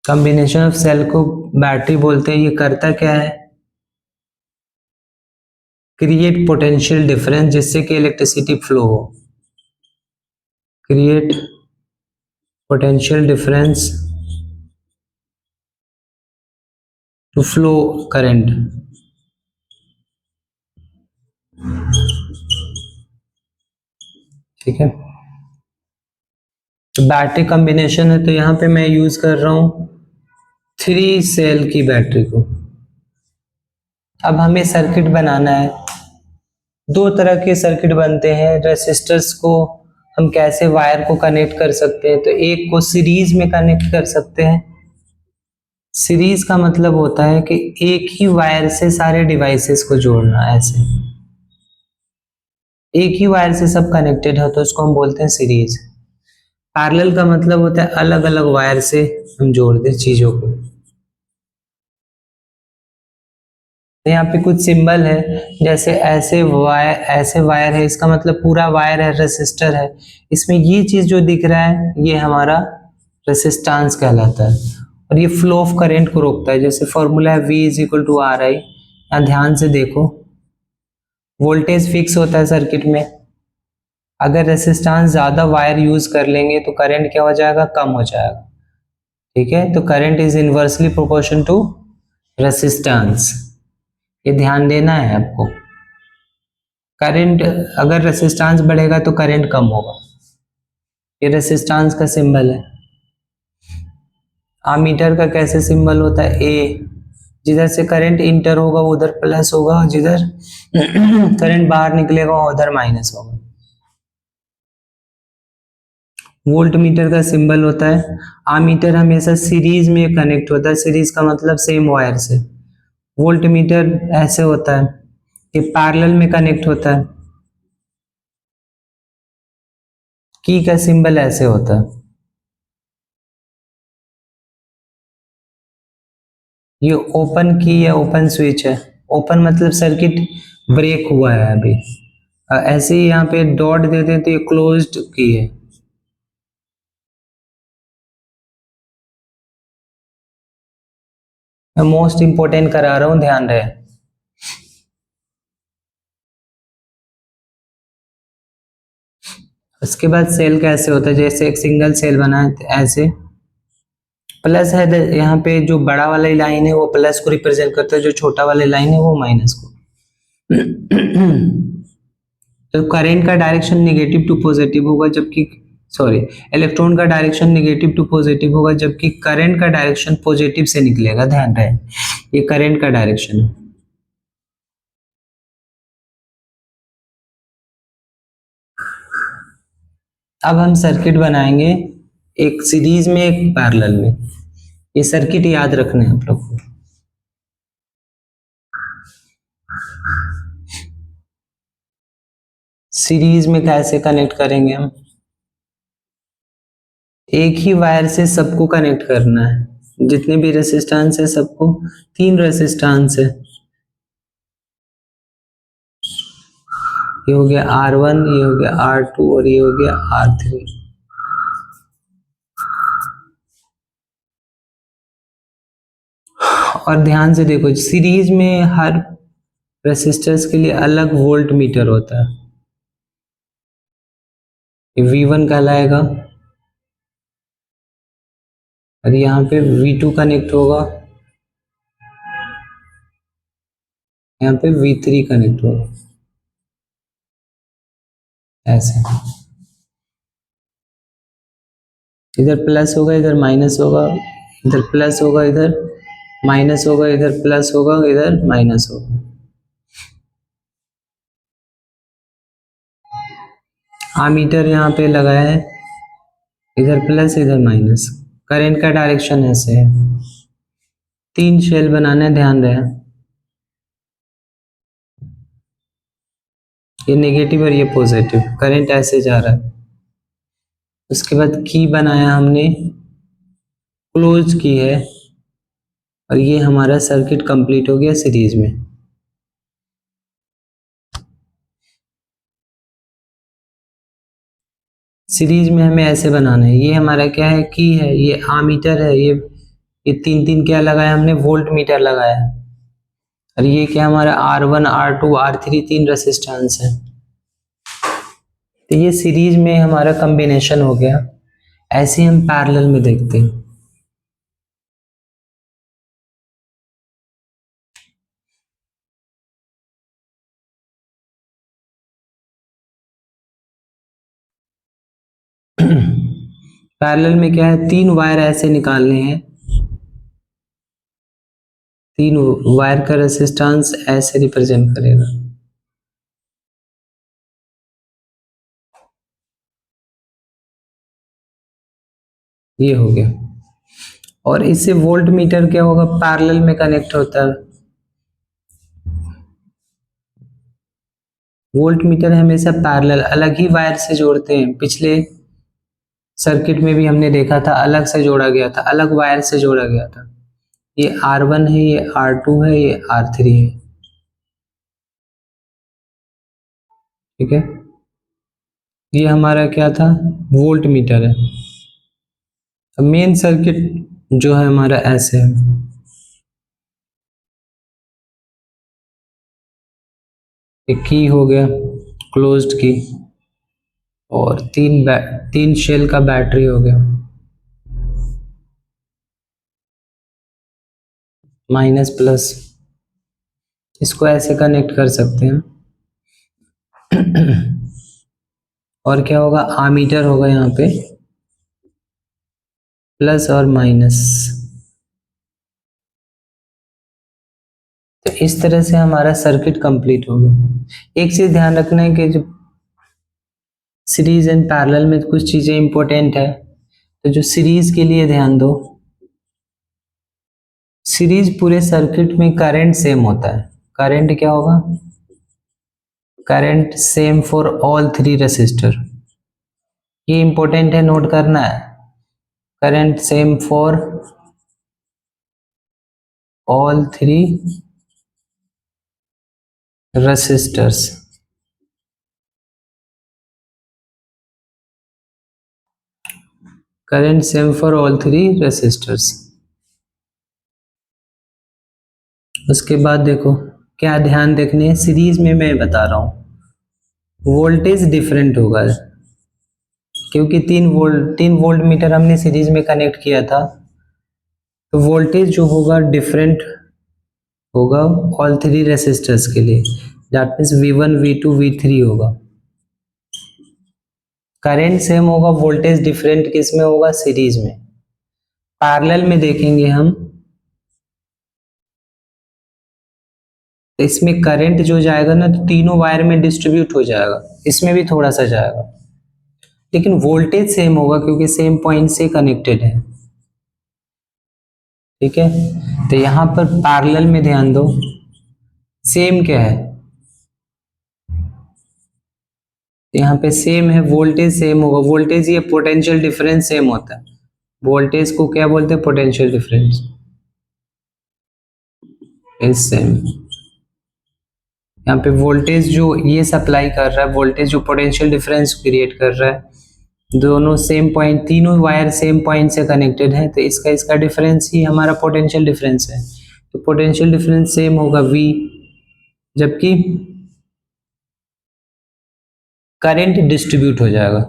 combination of cell को बैटरी बोलते हैं। ये करता क्या है, क्रिएट पोटेंशियल डिफरेंस, जिससे कि इलेक्ट्रिसिटी फ्लो हो, create potential difference to flow current. ठीक है, तो बैटरी कॉम्बिनेशन है, तो यहां पे मैं यूज कर रहा हूं 3 सेल की बैटरी को। अब हमें सर्किट बनाना है, 2 तरह के सर्किट बनते हैं। रेसिस्टर्स को हम कैसे वायर को कनेक्ट कर सकते हैं, तो एक को सीरीज में कनेक्ट कर सकते हैं। सीरीज का मतलब होता है कि एक ही वायर से सारे डिवाइसेस को जोड़ना, ऐसे एक ही वायर से सब कनेक्टेड है, तो उसको हम बोलते हैं सीरीज। पैरेलल का मतलब होता है अलग अलग वायर से हम जोड़ दें चीजों को। तो यहाँ पे कुछ सिंबल है, जैसे ऐसे वायर है, इसका मतलब पूरा वायर है, रेसिस्टर है। इसमें ये चीज जो दिख रहा है, ये हमारा रेसिस्टेंस कहलाता है, और ये फ्लो ऑफ करंट को रोकता है। जैसे फॉर्मूला है V is equal to R I. यहाँ ध्यान से देखो, वोल्टेज फिक्स होता है सर्किट में। अगर रेसिस्टेंस ज्यादा वायर यूज कर लेंगे तो करंट क्या हो जाएगा, कम हो जाएगा। ठीक है, तो current is inversely proportion to resistance, ये ध्यान देना है आपको। करंट, अगर रेसिस्टेंस बढ़ेगा तो करंट कम होगा। ये रेसिस्टेंस का सिंबल है। आमीटर का कैसे सिंबल होता है, ए। जिधर से करंट इंटर होगा उधर प्लस होगा, जिधर करंट बाहर निकलेगा उधर माइनस होगा। वोल्ट मीटर का सिंबल होता है, आमीटर हमेशा सीरीज में कनेक्ट होता है, सीरीज का मतलब सेम वायर से। वोल्ट मीटर ऐसे होता है कि पैरेलल में कनेक्ट होता है। की का सिंबल ऐसे होता है। ये ओपन की या ओपन स्विच है। ओपन मतलब सर्किट ब्रेक हुआ है अभी। ऐसे ही यहाँ पे डॉट देते हैं तो ये क्लोज्ड की है। मैं मोस्ट इंपोर्टेंट करा रहा हूं, ध्यान रहे। उसके बाद सेल कैसे होता है, जैसे एक सिंगल सेल बना है ऐसे, प्लस है यहाँ पे, जो बड़ा वाला लाइन है वो प्लस को रिप्रेजेंट करता है, जो छोटा वाला लाइन है वो माइनस को। तो करंट का डायरेक्शन नेगेटिव टू पॉजिटिव होगा, जबकि सॉरी, इलेक्ट्रॉन का डायरेक्शन नेगेटिव टू पॉजिटिव होगा, जबकि करंट का डायरेक्शन पॉजिटिव से निकलेगा। ध्यान रहे, ये करंट का डायरेक्शन है। अब हम सर्किट बनाएंगे, एक सीरीज में एक पैरेलल में। ये सर्किट याद रखना है आप लोग को। सीरीज में कैसे कनेक्ट करेंगे हम, एक ही वायर से सबको कनेक्ट करना है, जितने भी रेसिस्टेंस है सबको। 3 रेसिस्टेंस है, ये हो गया R1, ये हो गया R2 और ये हो गया R3। और ध्यान से देखो, सीरीज में हर रेसिस्टर्स के लिए अलग वोल्ट मीटर होता है। V1 कहलाएगा, और यहाँ पे V2 कनेक्ट होगा, यहाँ पे V3 कनेक्ट होगा, ऐसे। इधर प्लस होगा, इधर माइनस होगा, इधर प्लस होगा, इधर माइनस होगा, इधर प्लस होगा, इधर माइनस होगा। आमीटर यहाँ पे लगाया है, इधर प्लस इधर माइनस, करंट का डायरेक्शन ऐसे है। 3 शेल बनाना है, ध्यान रहे, ये नेगेटिव और ये पॉजिटिव, करंट ऐसे जा रहा है। उसके बाद की बनाया हमने, क्लोज की है, और ये हमारा सर्किट कंप्लीट हो गया सीरीज में। सीरीज में हमें ऐसे बनाना है, ये हमारा क्या है, की है, ये आमीटर है, ये तीन तीन क्या लगाया हमने, वोल्ट मीटर लगाया है। और ये क्या हमारा R1 R2 R3 तीन रेसिस्टेंस है। तो ये सीरीज में हमारा कॉम्बिनेशन हो गया। ऐसे हम पैरेलल में देखते हैं। पैरेलल में क्या है, 3 वायर ऐसे निकालने हैं, 3 वायर का रेसिस्टेंस ऐसे रिप्रेजेंट करेगा। ये हो गया। और इससे वोल्ट मीटर क्या होगा, पैरेलल में कनेक्ट होता है। वोल्ट मीटर हमेशा पैरेलल, अलग ही वायर से जोड़ते हैं। पिछले सर्किट में भी हमने देखा था, अलग से जोड़ा गया था, अलग वायर से जोड़ा गया था। ये R1 है, ये R2 है, ये R3 है। ठीक है, ये हमारा क्या था, वोल्ट मीटर है। अब मेन सर्किट जो है हमारा ऐसे है। एक की हो गया, क्लोज्ड की, और तीन शेल का बैटरी हो गया, माइनस प्लस। इसको ऐसे कनेक्ट कर सकते हैं। और क्या होगा, आमीटर होगा यहाँ पे, प्लस और माइनस। तो इस तरह से हमारा सर्किट कंप्लीट हो गया। एक चीज ध्यान रखना है कि जो सीरीज एंड पैरेलल में कुछ चीजें इंपॉर्टेंट है, तो जो सीरीज के लिए ध्यान दो, सीरीज पूरे सर्किट में करंट सेम होता है। करंट क्या होगा, current same for all 3 resistor. ये इंपॉर्टेंट है, नोट करना है। Current same for all 3 resistors. Current same for all 3 resistors. उसके बाद देखो क्या ध्यान देखने है, सीरीज में मैं बता रहा हूं वोल्टेज डिफरेंट होगा, क्योंकि 3 वोल्ट मीटर हमने सीरीज में कनेक्ट किया था। तो वोल्टेज जो होगा डिफरेंट होगा ऑल 3 रेसिस्टर्स के लिए। That means V1 V2 V3 होगा। करंट सेम होगा, वोल्टेज डिफरेंट किस में होगा, सीरीज में। पैरेलल में देखेंगे हम, तो इसमें करंट जो जाएगा ना, तो तीनों वायर में डिस्ट्रीब्यूट हो जाएगा, इसमें भी थोड़ा सा जाएगा, लेकिन वोल्टेज सेम होगा क्योंकि सेम पॉइंट से कनेक्टेड है। ठीक है, तो यहां पर पैरेलल में ध्यान दो, सेम क्या है, यहाँ पे सेम है, वोल्टेज सेम होगा। वोल्टेज ये पोटेंशियल डिफरेंस सेम होता है। वोल्टेज को क्या बोलते हैं, पोटेंशियल डिफरेंस इज सेम। यहाँ पे वोल्टेज जो ये सप्लाई कर रहा है, वोल्टेज जो पोटेंशियल डिफरेंस क्रिएट कर रहा है, दोनों सेम पॉइंट, तीनों वायर सेम पॉइंट से कनेक्टेड है, तो इसका डिफरेंस ही हमारा पोटेंशियल डिफरेंस है। तो पोटेंशियल डिफरेंस सेम होगा V, जबकि करंट डिस्ट्रीब्यूट हो जाएगा।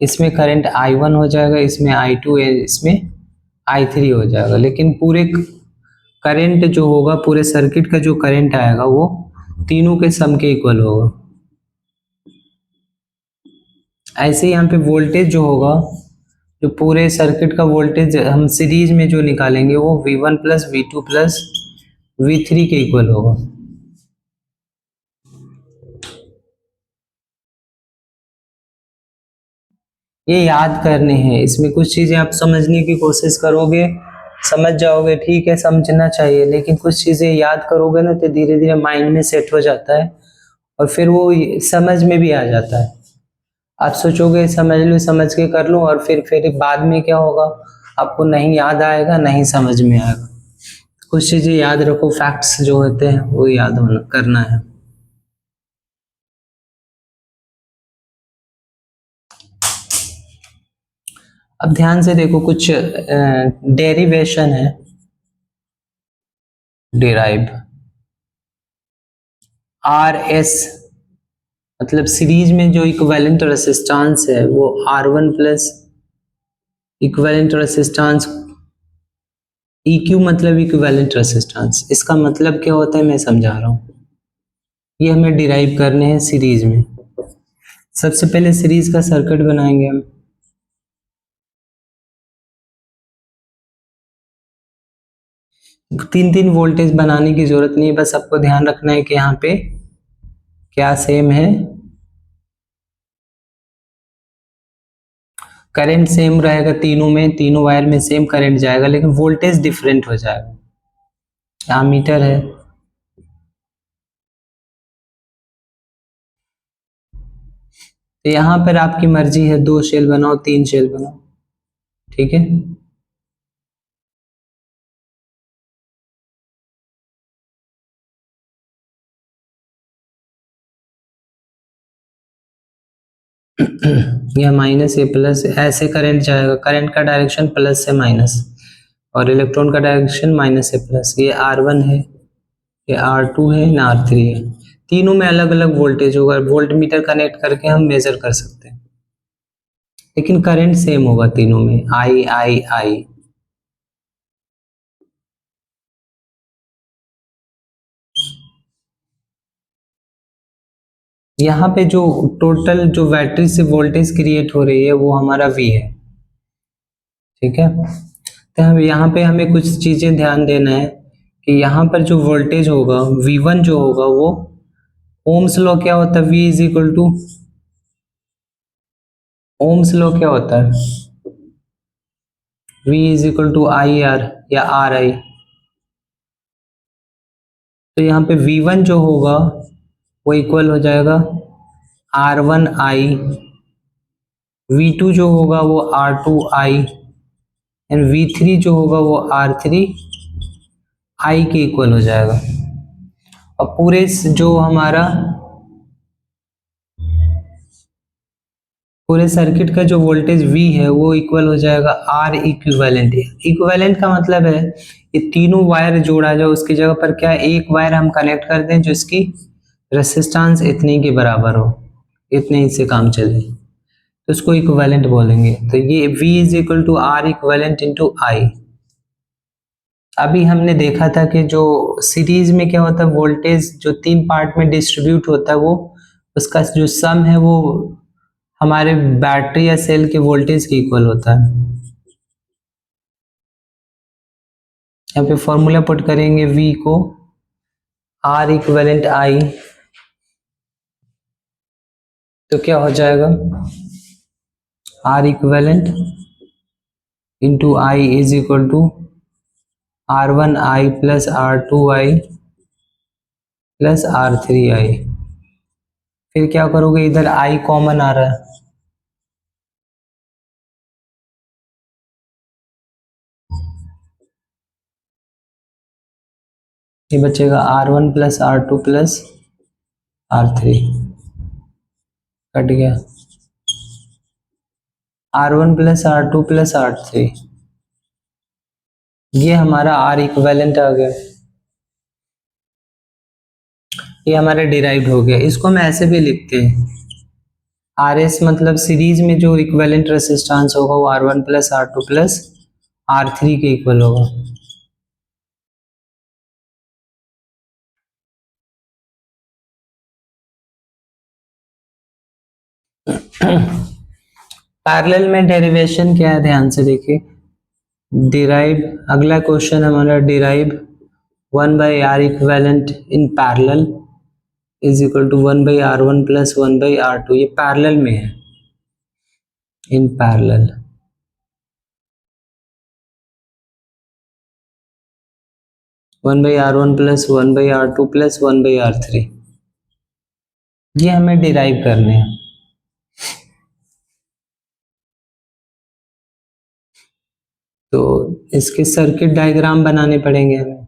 इसमें करंट I1 हो जाएगा, इसमें I2 है, इसमें I3 हो जाएगा, लेकिन पूरे करंट जो होगा, पूरे सर्किट का जो करंट आएगा वो तीनों के सम के इक्वल होगा। ऐसे यहाँ पे वोल्टेज जो होगा, जो पूरे सर्किट का वोल्टेज हम सीरीज में जो निकालेंगे वो V1 plus V2 plus V3 के इक्वल होगा। ये याद करने हैं, इसमें कुछ चीजें आप समझने की कोशिश करोगे, समझ जाओगे, ठीक है, समझना चाहिए, लेकिन कुछ चीजें याद करोगे ना तो धीरे धीरे माइंड में सेट हो जाता है और फिर वो समझ में भी आ जाता है। आप सोचोगे समझ लूँ, समझ के कर लूँ, और फिर बाद में क्या होगा, आपको नहीं याद आएगा, नहीं समझ में आएगा। कुछ चीजें याद रखो, फैक्ट्स जो होते हैं वो याद होना करना है। अब ध्यान से देखो, कुछ डेरिवेशन है, डिराइव। आर एस मतलब सीरीज में जो इक्विवेलेंट रेसिस्टेंस है वो R1 plus equivalent resistance, EQ मतलब इक्विवेलेंट रेसिस्टेंस। इसका मतलब क्या होता है मैं समझा रहा हूँ, ये हमें डिराइव करने हैं सीरीज में। सबसे पहले सीरीज का सर्किट बनाएंगे हम। तीन तीन वोल्टेज बनाने की जरूरत नहीं है, बस आपको ध्यान रखना है कि यहाँ पे क्या सेम है, करंट सेम रहेगा तीनों में, तीनों वायर में सेम करंट जाएगा, लेकिन वोल्टेज डिफरेंट हो जाएगा। यहाँ मीटर है, तो यहाँ पर आपकी मर्जी है, 2 शेल बनाओ, 3 शेल बनाओ, ठीक है। यह माइनस ए प्लस, ऐसे करंट जाएगा, करंट का डायरेक्शन प्लस से माइनस, और इलेक्ट्रॉन का डायरेक्शन माइनस से प्लस। ये R1 है, ये R2 है ना, R3 है। तीनों में अलग अलग वोल्टेज होगा, वोल्ट मीटर कनेक्ट करके हम मेजर कर सकते हैं, लेकिन करंट सेम होगा तीनों में, आई आई आई। यहाँ पे जो टोटल जो बैटरी से वोल्टेज क्रिएट हो रही है वो हमारा V है, ठीक है। तो हम यहाँ पे हमें कुछ चीजें ध्यान देना है कि यहाँ पर जो वोल्टेज होगा V1 जो होगा वो, ओम्स लॉ क्या होता है, V is equal to, Ohm's law क्या होता है, V is equal to I R या आर आई। तो यहाँ पे V1 जो होगा वो इक्वल हो जाएगा R1 आई, V2 जो होगा वो R2 आई, एंड V3 जो होगा वो R3 आई के इक्वल हो जाएगा। और पूरे जो हमारा पूरे सर्किट का जो वोल्टेज V है वो इक्वल हो जाएगा R इक्विवेलेंट। इक्विवेलेंट का मतलब है ये तीनों वायर जोड़ा जाए, उसकी जगह पर क्या एक वायर हम कनेक्ट कर दें जो इसकी रेसिस्टेंस इतने के बराबर हो, इतने ही से काम चले, तो उसको इक्विवेलेंट बोलेंगे। तो ये V is equal to R equivalent into I. अभी हमने देखा था कि जो सीरीज में क्या होता है, वोल्टेज जो 3 पार्ट में डिस्ट्रीब्यूट होता है वो, उसका जो सम है वो हमारे बैटरी या सेल के वोल्टेज के इक्वल होता है। यहाँ पे फॉर्मूला पुट करेंगे V को, R इक्विवेलेंट I, तो क्या हो जाएगा, R equivalent into I is equal to R1 I plus R2 I plus R3 I। फिर क्या करोगे, इधर I कॉमन आ रहा है, ये बचेगा R1 plus R2 plus R3, cut गया, R1 plus R2 plus R3, ये हमारा R इक्विवेलेंट आ गया, ये हमारा डिराइव्ड हो गया। इसको हम ऐसे भी लिखते हैं, RS मतलब सीरीज में जो इक्विवेलेंट रेसिस्टेंस होगा वो R1 plus R2 plus R3 के इक्वल होगा। पैरेलल में डेरिवेशन क्या है, ध्यान से देखिए, डिराइव, अगला क्वेश्चन हमारा derive 1 by R equivalent in parallel is equal to 1 by R1 plus 1 by R2, ये पैरेलल में है, in parallel. One by R one plus one by R two plus one by R three, ये हमें derive करने हैं। तो इसके circuit diagram बनाने पड़ेंगे हमें।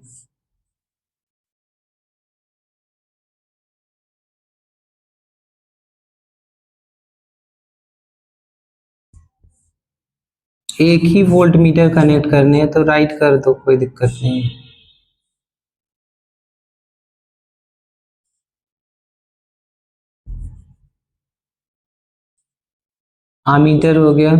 एक ही वोल्ट मीटर कनेक्ट करने हैं तो राइट कर दो, कोई दिक्कत नहीं है। आमीटर हो गया,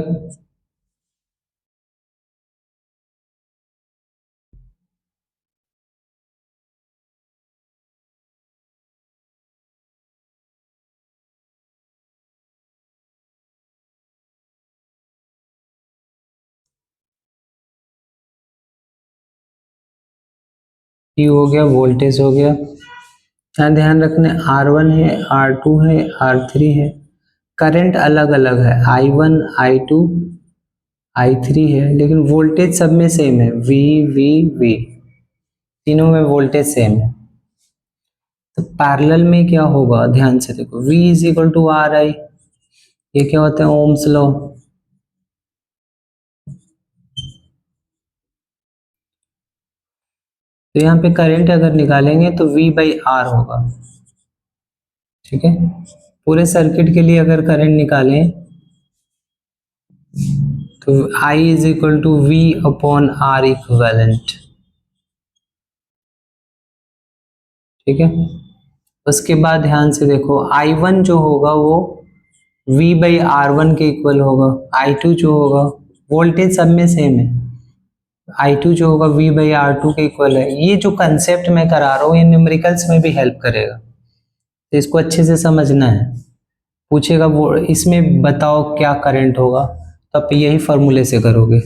ये हो गया, वोल्टेज हो गया। यहाँ ध्यान रखना, R1 है, R2 है, R3 है, करंट अलग अलग है, I1 I2 I3 है, लेकिन वोल्टेज सब में सेम है, V, तीनों में वोल्टेज सेम है। तो पैरेलल में क्या होगा, ध्यान से देखो, V is equal to R I, ये क्या होता है, ओम्स लॉ। तो यहाँ पे करंट अगर निकालेंगे तो V बाई आर होगा, ठीक है। पूरे सर्किट के लिए अगर करंट निकालें तो I is equal to V upon R equivalent, ठीक है। उसके बाद ध्यान से देखो, I1 जो होगा वो V बाई आर वन के इक्वल होगा, I2 जो होगा, वोल्टेज सब में सेम है, I2 जो होगा V बाई आर टू के इक्वल है। ये जो कंसेप्ट मैं करा रहा हूँ ये न्यूमेरिकल्स में भी हेल्प करेगा, तो इसको अच्छे से समझना है। पूछेगा वो इसमें बताओ क्या करंट होगा, तो आप यही फॉर्मूले से करोगे।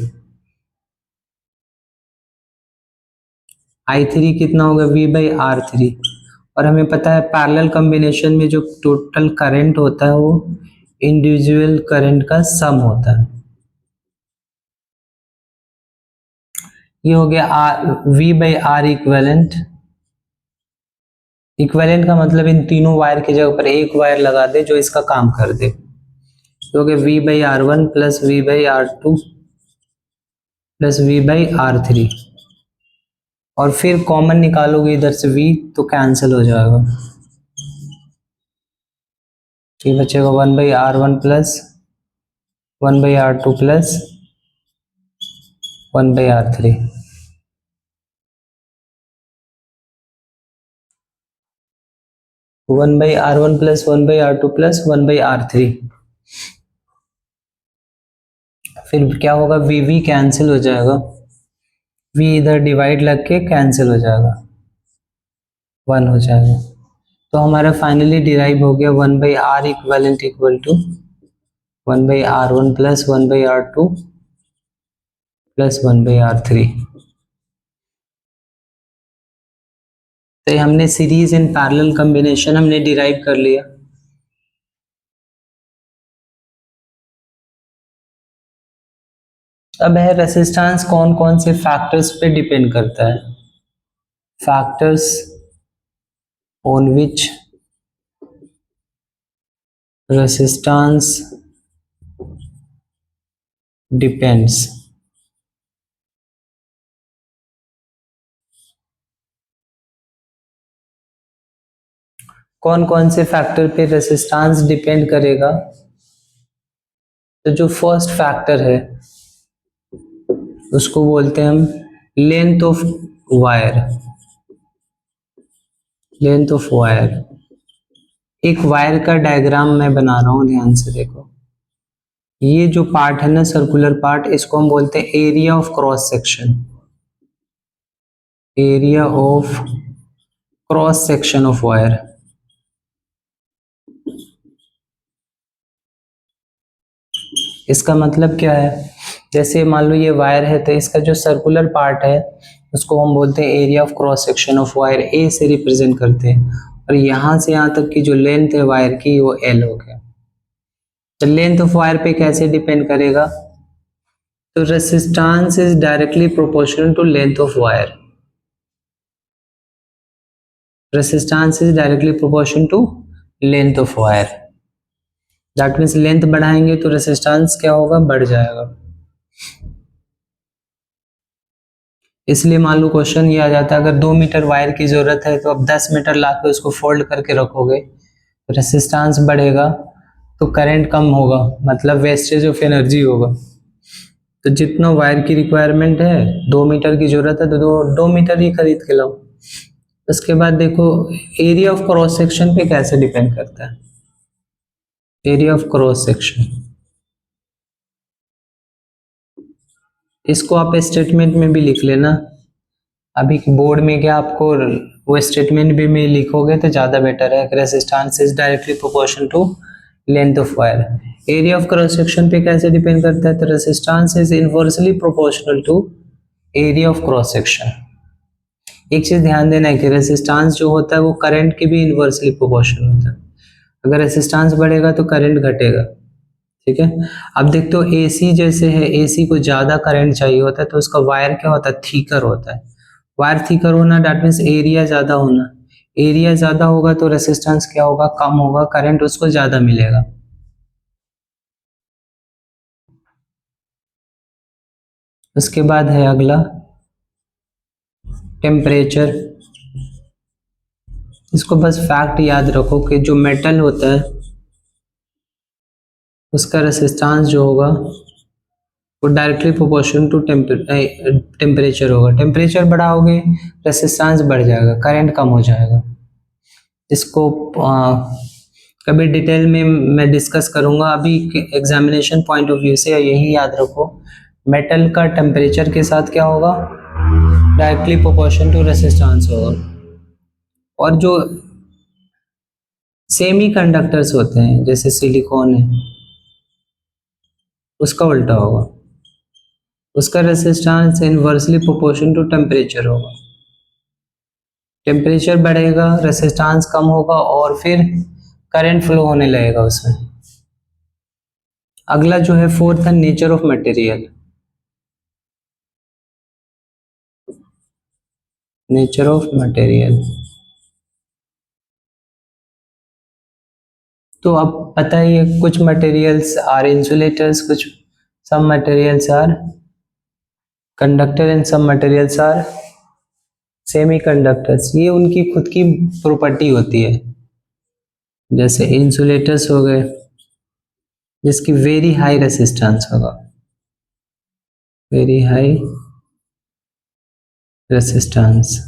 I3 कितना होगा, V बाई आर थ्री, और हमें पता है पैरेलल कॉम्बिनेशन में जो टोटल करंट होता है वो इंडिविजुअल करंट का सम होता है। ये हो गया V by are equivalent. Equivalent का मतलब इन तीनों वायर की जगह पर एक वायर लगा दे जो इसका काम कर दे। तो हो गया V by R one plus V by R two plus V by R three, और फिर कॉमन निकालोगे इधर से V तो कैंसिल हो जाएगा, ये बचेगा one by R one plus one by R two plus one by R three. One by R one plus one by R two plus one by R three, फिर क्या होगा, V कैंसिल हो जाएगा, V इधर divide लग के cancel हो जाएगा, वन हो जाएगा। तो हमारा फाइनली डिराइव हो गया one by R equivalent equal to one by R one plus one by R two plus one by R three. तो हमने सीरीज इन पैरेलल कॉम्बिनेशन हमने डिराइव कर लिया। अब है रेसिस्टेंस कौन कौन से फैक्टर्स पे डिपेंड करता है, factors on which resistance depends. कौन कौन से फैक्टर पे रेसिस्टेंस डिपेंड करेगा, तो जो फर्स्ट फैक्टर है उसको बोलते हैं हम length of wire. Length of wire, एक वायर का डायग्राम मैं बना रहा हूं, ध्यान से देखो। ये जो पार्ट है ना, सर्कुलर पार्ट, इसको हम बोलते हैं area of cross section. Area of cross section of wire. इसका मतलब क्या है, जैसे मान लो ये वायर है तो इसका जो सर्कुलर पार्ट है उसको हम बोलते हैं area of cross section of wire, A से रिप्रेजेंट करते हैं, और यहां से यहां तक की जो लेंथ है वायर की वो एल हो गया। तो लेंथ ऑफ वायर पे कैसे डिपेंड करेगा? तो resistance is directly proportional to length of wire. Resistance is directly proportional to length of wire. That means length बढ़ाएंगे तो रेसिस्टेंस क्या होगा? बढ़ जाएगा। इसलिए मान लो क्वेश्चन ये आ जाता है, अगर 2 मीटर वायर की जरूरत है तो अब 10 मीटर लाके उसको फोल्ड करके रखोगे तो रेसिस्टेंस बढ़ेगा तो करंट कम होगा, मतलब वेस्टेज ऑफ एनर्जी होगा। तो जितना वायर की रिक्वायरमेंट है, 2 मीटर की जरूरत है तो 2 मीटर ही खरीद के लाओ। उसके बाद देखो एरिया ऑफ क्रॉस सेक्शन पे कैसे डिपेंड करता है। एरिया ऑफ क्रॉस सेक्शन, इसको आप स्टेटमेंट में भी लिख लेना। अभी बोर्ड में क्या आपको वो स्टेटमेंट भी में लिखोगे तो ज़्यादा बेटर है। Resistance is directly proportional to length of wire. Area of cross section पे कैसे डिपेंड करता है? तो resistance is inversely proportional to area of cross section. एक चीज ध्यान देना है कि रेसिस्टेंस जो होता है वो करंट के भी इनवर्सली प्रोपोर्शनल होता है। अगर रेसिस्टेंस बढ़ेगा तो करंट घटेगा, ठीक है। अब देखते हो एसी जैसे है, एसी को ज्यादा करंट चाहिए होता है तो उसका वायर क्या होता है? थीकर होता है। वायर थीकर होना दैट मीन्स एरिया ज्यादा होना। एरिया ज्यादा होगा तो रेसिस्टेंस क्या होगा? कम होगा, करंट उसको ज्यादा मिलेगा। उसके बाद है अगला टेम्परेचर। इसको बस फैक्ट याद रखो कि जो मेटल होता है उसका रेसिस्टेंस जो होगा वो डायरेक्टली प्रोपोर्शनल टू टेम्परेचर होगा। टेम्परेचर बढ़ाओगे रेसिस्टेंस बढ़ जाएगा, करंट कम हो जाएगा। इसको कभी डिटेल में मैं डिस्कस करूंगा। अभी एग्जामिनेशन पॉइंट ऑफ व्यू से यही याद रखो, मेटल का टेम्परेचर के साथ क्या होगा? डायरेक्टली प्रोपोर्शनल टू रेसिस्टेंस होगा। और जो सेमी कंडक्टर्स होते हैं जैसे सिलिकॉन है, उसका उल्टा होगा, उसका resistance inversely proportional to temperature होगा। टेम्परेचर बढ़ेगा, रेसिस्टेंस कम होगा और फिर करंट फ्लो होने लगेगा उसमें। अगला जो है फोर्थ है nature of material. Nature of material, तो अब पता ही है कुछ मटेरियल्स आर इंसुलेटर्स, कुछ some materials are conductor and some materials are semiconductors. ये उनकी खुद की प्रॉपर्टी होती है। जैसे इंसुलेटर्स हो गए जिसकी वेरी हाई रेसिस्टेंस होगा, वेरी हाई रेसिस्टेंस।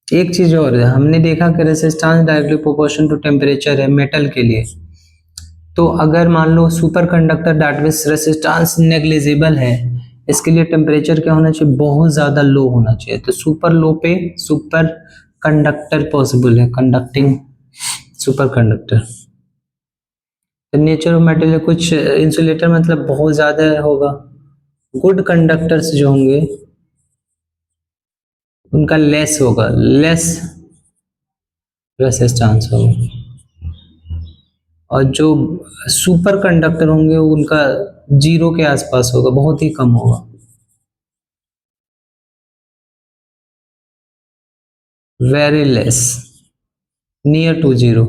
एक चीज और है, हमने देखा कि resistance directly proportional to temperature है मेटल के लिए। तो अगर मान लो super conductor that means resistance negligible है, इसके लिए टेम्परेचर क्या होना चाहिए? बहुत ज़्यादा लो होना चाहिए। तो सुपर लो पे सुपर कंडक्टर पॉसिबल है, conducting super conductor. Nature of material, कुछ इंसुलेटर मतलब बहुत ज़्यादा होगा। गुड कंडक्टर्स जो होंगे उनका लेस होगा, लेस रेसिस्टेंस होगा। और जो सुपर कंडक्टर होंगे उनका 0 के आसपास होगा, बहुत ही कम होगा। Very less, near to 0।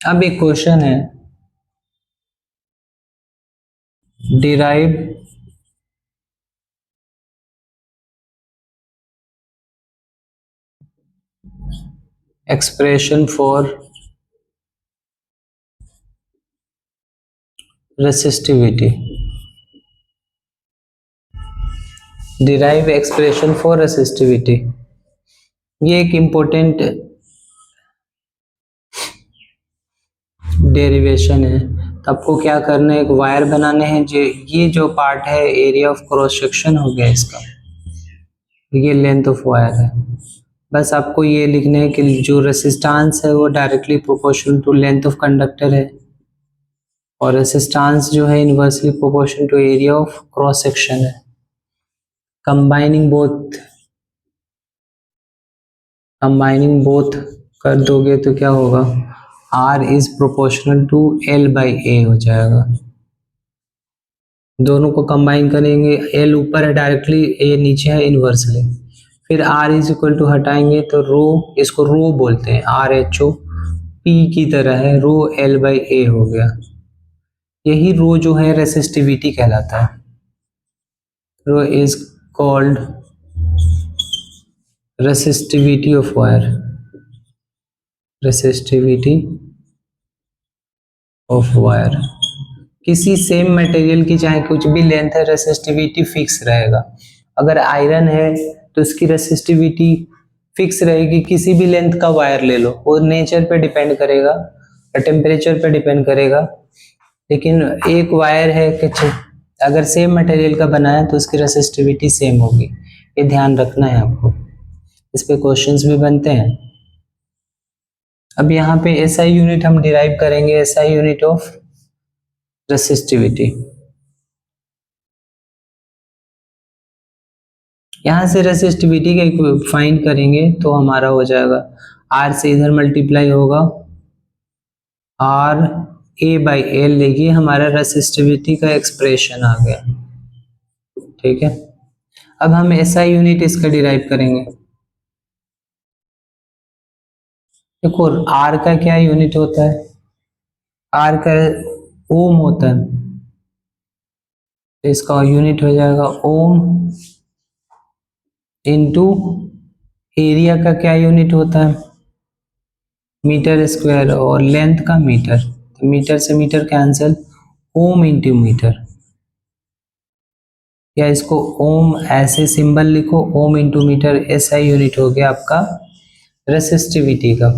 अब एक क्वेश्चन है, derive expression for resistivity. Derive expression for resistivity, ये एक इम्पोर्टेंट डेरिवेशन है। तो आपको क्या करना है, एक वायर बनाने हैं। जो ये जो पार्ट है एरिया ऑफ क्रॉस सेक्शन हो गया इसका, ये लेंथ ऑफ वायर है। बस आपको ये लिखना है कि जो रेसिस्टेंस है वो directly proportional to length of conductor है और रेसिस्टेंस जो है inversely proportional to area of cross section है। कंबाइनिंग बोथ कर दोगे तो क्या होगा, R is proportional to L/A हो जाएगा। दोनों को कंबाइन करेंगे, L ऊपर है डायरेक्टली, A नीचे है इनवर्सली, फिर R इज इक्वल टू हटाएंगे तो रो, इसको रो बोलते हैं, RHO P की तरह है, रो L/A हो गया। यही रो जो है रेसिस्टिविटी कहलाता है। Rho is called resistivity of wire, resistivity of wire. किसी सेम मटेरियल की चाहे कुछ भी लेंथ है, रेसिस्टिविटी फिक्स रहेगा। अगर आयरन है तो उसकी रेसिस्टिविटी फिक्स रहेगी, किसी भी लेंथ का वायर ले लो, वो नेचर पे डिपेंड करेगा और टेम्परेचर पे डिपेंड करेगा। लेकिन एक वायर है कि अगर सेम मटेरियल का बना है तो उसकी रेसिस्टिविटी सेम होगी, ये ध्यान रखना है आपको। इस पे क्वेश्चंस भी बनते हैं। अब यहाँ पे SI यूनिट हम डिराइव करेंगे, SI यूनिट ऑफ रेसिस्टिविटी। यहाँ से रेसिस्टिविटी का फाइंड करेंगे तो हमारा हो जाएगा, R से इधर मल्टीप्लाई होगा, RA/L, देखिए हमारा रेसिस्टिविटी का एक्सप्रेशन आ गया। ठीक है, अब हम SI यूनिट इसका डिराइव करेंगे। देखो R का क्या यूनिट होता है, R का ओम होता है, तो इसका यूनिट हो जाएगा ओम इनटू एरिया का क्या यूनिट होता है, मीटर स्क्वायर, और लेंथ का मीटर, तो मीटर से metre cancel, ohm into metre, या इसको ओम ऐसे सिंबल लिखो, ohm into metre, SI unit हो गया आपका रेसिस्टिविटी का।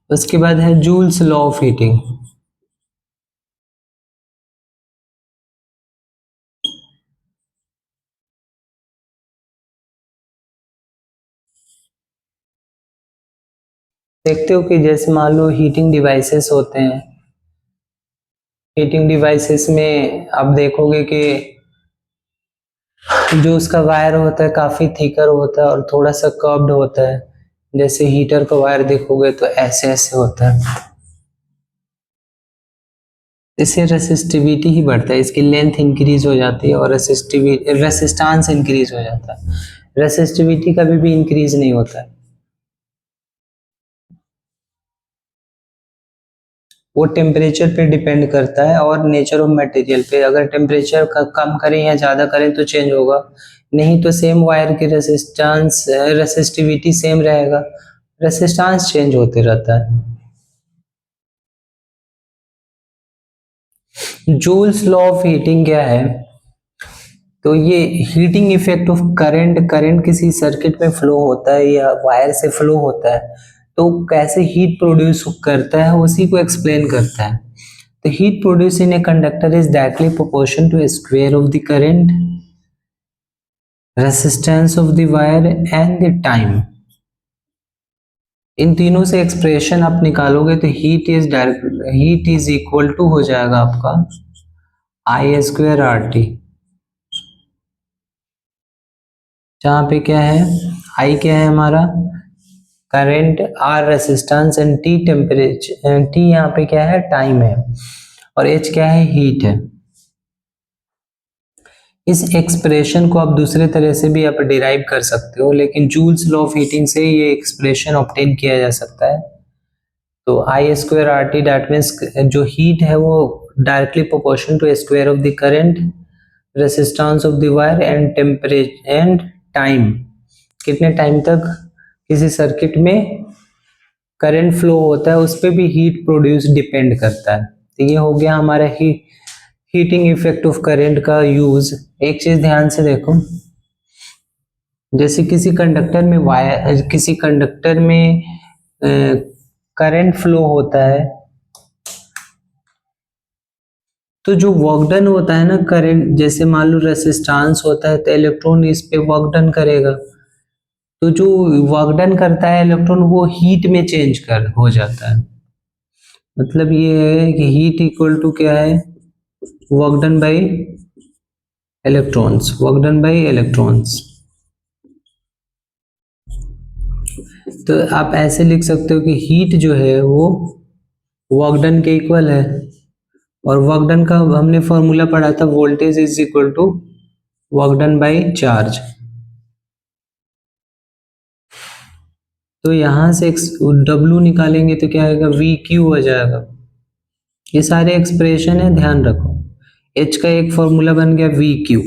उसके बाद है जूल्स लॉ ऑफ हीटिंग। देखते हो कि जैसे मान लो हीटिंग डिवाइसेस होते हैं, हीटिंग डिवाइसेस में आप देखोगे कि जो उसका वायर होता है काफी थिकर होता है और थोड़ा सा कर्व्ड होता है। जैसे हीटर का वायर देखोगे तो ऐसे ऐसे होता है, इससे रेसिस्टिविटी ही बढ़ता है, इसकी लेंथ इंक्रीज हो जाती है और रेसिस्टेंस इंक्रीज हो जाता है। रेसिस्टिविटी कभी भी इंक्रीज नहीं होता है, वो टेम्परेचर पे डिपेंड करता है और नेचर ऑफ मटेरियल पे। अगर टेम्परेचर कम करें या ज़्यादा करें तो चेंज होगा, नहीं तो सेम वायर की रेसिस्टिविटी सेम रहेगा, रेसिस्टेंस चेंज होते रहता है। जूल्स लॉ ऑफ हीटिंग क्या है, तो ये हीटिंग इफेक्ट ऑफ करंट किसी सर्किट में फ्लो होता है या वायर से फ्लो होता है तो कैसे हीट प्रोड्यूस करता है उसी को एक्सप्लेन करता है। The heat produced in a conductor is directly proportional to a square of the current, resistance of the wire and the time। इन तीनों से एक्सप्रेशन आप निकालोगे तो हीट इज इक्वल टू हो जाएगा आपका I²RT, जहाँ पे क्या है, I क्या है हमारा current, R resistance and T temperature, T यहाँ पे क्या है टाइम है, और H क्या है हीट है। इस एक्सप्रेशन को आप दूसरे तरह से भी आप डिराइव कर सकते हो, लेकिन जूल्स लॉ ऑफ हीटिंग से ये एक्सप्रेशन ऑब्टेन किया जा सकता है। तो I²RT दैट मीन्स जो हीट है वो directly proportional to square of the current, resistance of the wire and temperature and time, कितने टाइम तक किसी सर्किट में करंट फ्लो होता है उस पर भी हीट प्रोड्यूस डिपेंड करता है। तो ये हो गया हमारा हीटिंग इफेक्ट ऑफ करंट का यूज। एक चीज ध्यान से देखो, जैसे किसी कंडक्टर में करंट फ्लो होता है, तो जो वर्क डन होता है ना करंट, जैसे मान लो रेसिस्टेंस होता है तो इलेक्ट्रॉन इस पे वर्क डन करेगा, तो जो वर्क डन करता है इलेक्ट्रॉन वो हीट में चेंज कर हो जाता है। मतलब ये है कि हीट इक्वल टू क्या है, वर्क डन बाई इलेक्ट्रॉन्स। तो आप ऐसे लिख सकते हो कि हीट जो है वो वर्क डन के इक्वल है, और वर्क डन का हमने फॉर्मूला पढ़ा था, voltage is equal to work done by charge. तो यहां से W निकालेंगे तो क्या आएगा, वी क्यू हो जाएगा। ये सारे एक्सप्रेशन है, ध्यान रखो। H का एक फॉर्मूला बन गया वी क्यू,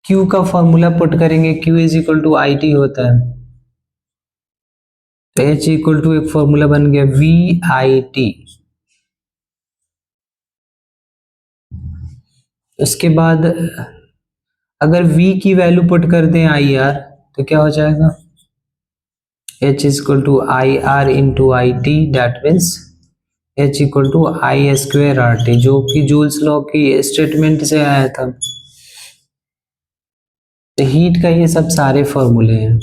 Q का फॉर्मूला पुट करेंगे, Q is equal to I T होता है, तो H इक्वल टू एक फॉर्मूला बन गया वी आई टी। उसके बाद अगर V की वैल्यू पुट कर दें आई आर, तो क्या हो जाएगा, H is equal to I R into I T, that means H equal to I square R T, जो कि जूल्स लॉ की स्टेटमेंट से आया था। तो हीट का ये सब सारे फॉर्मूले हैं।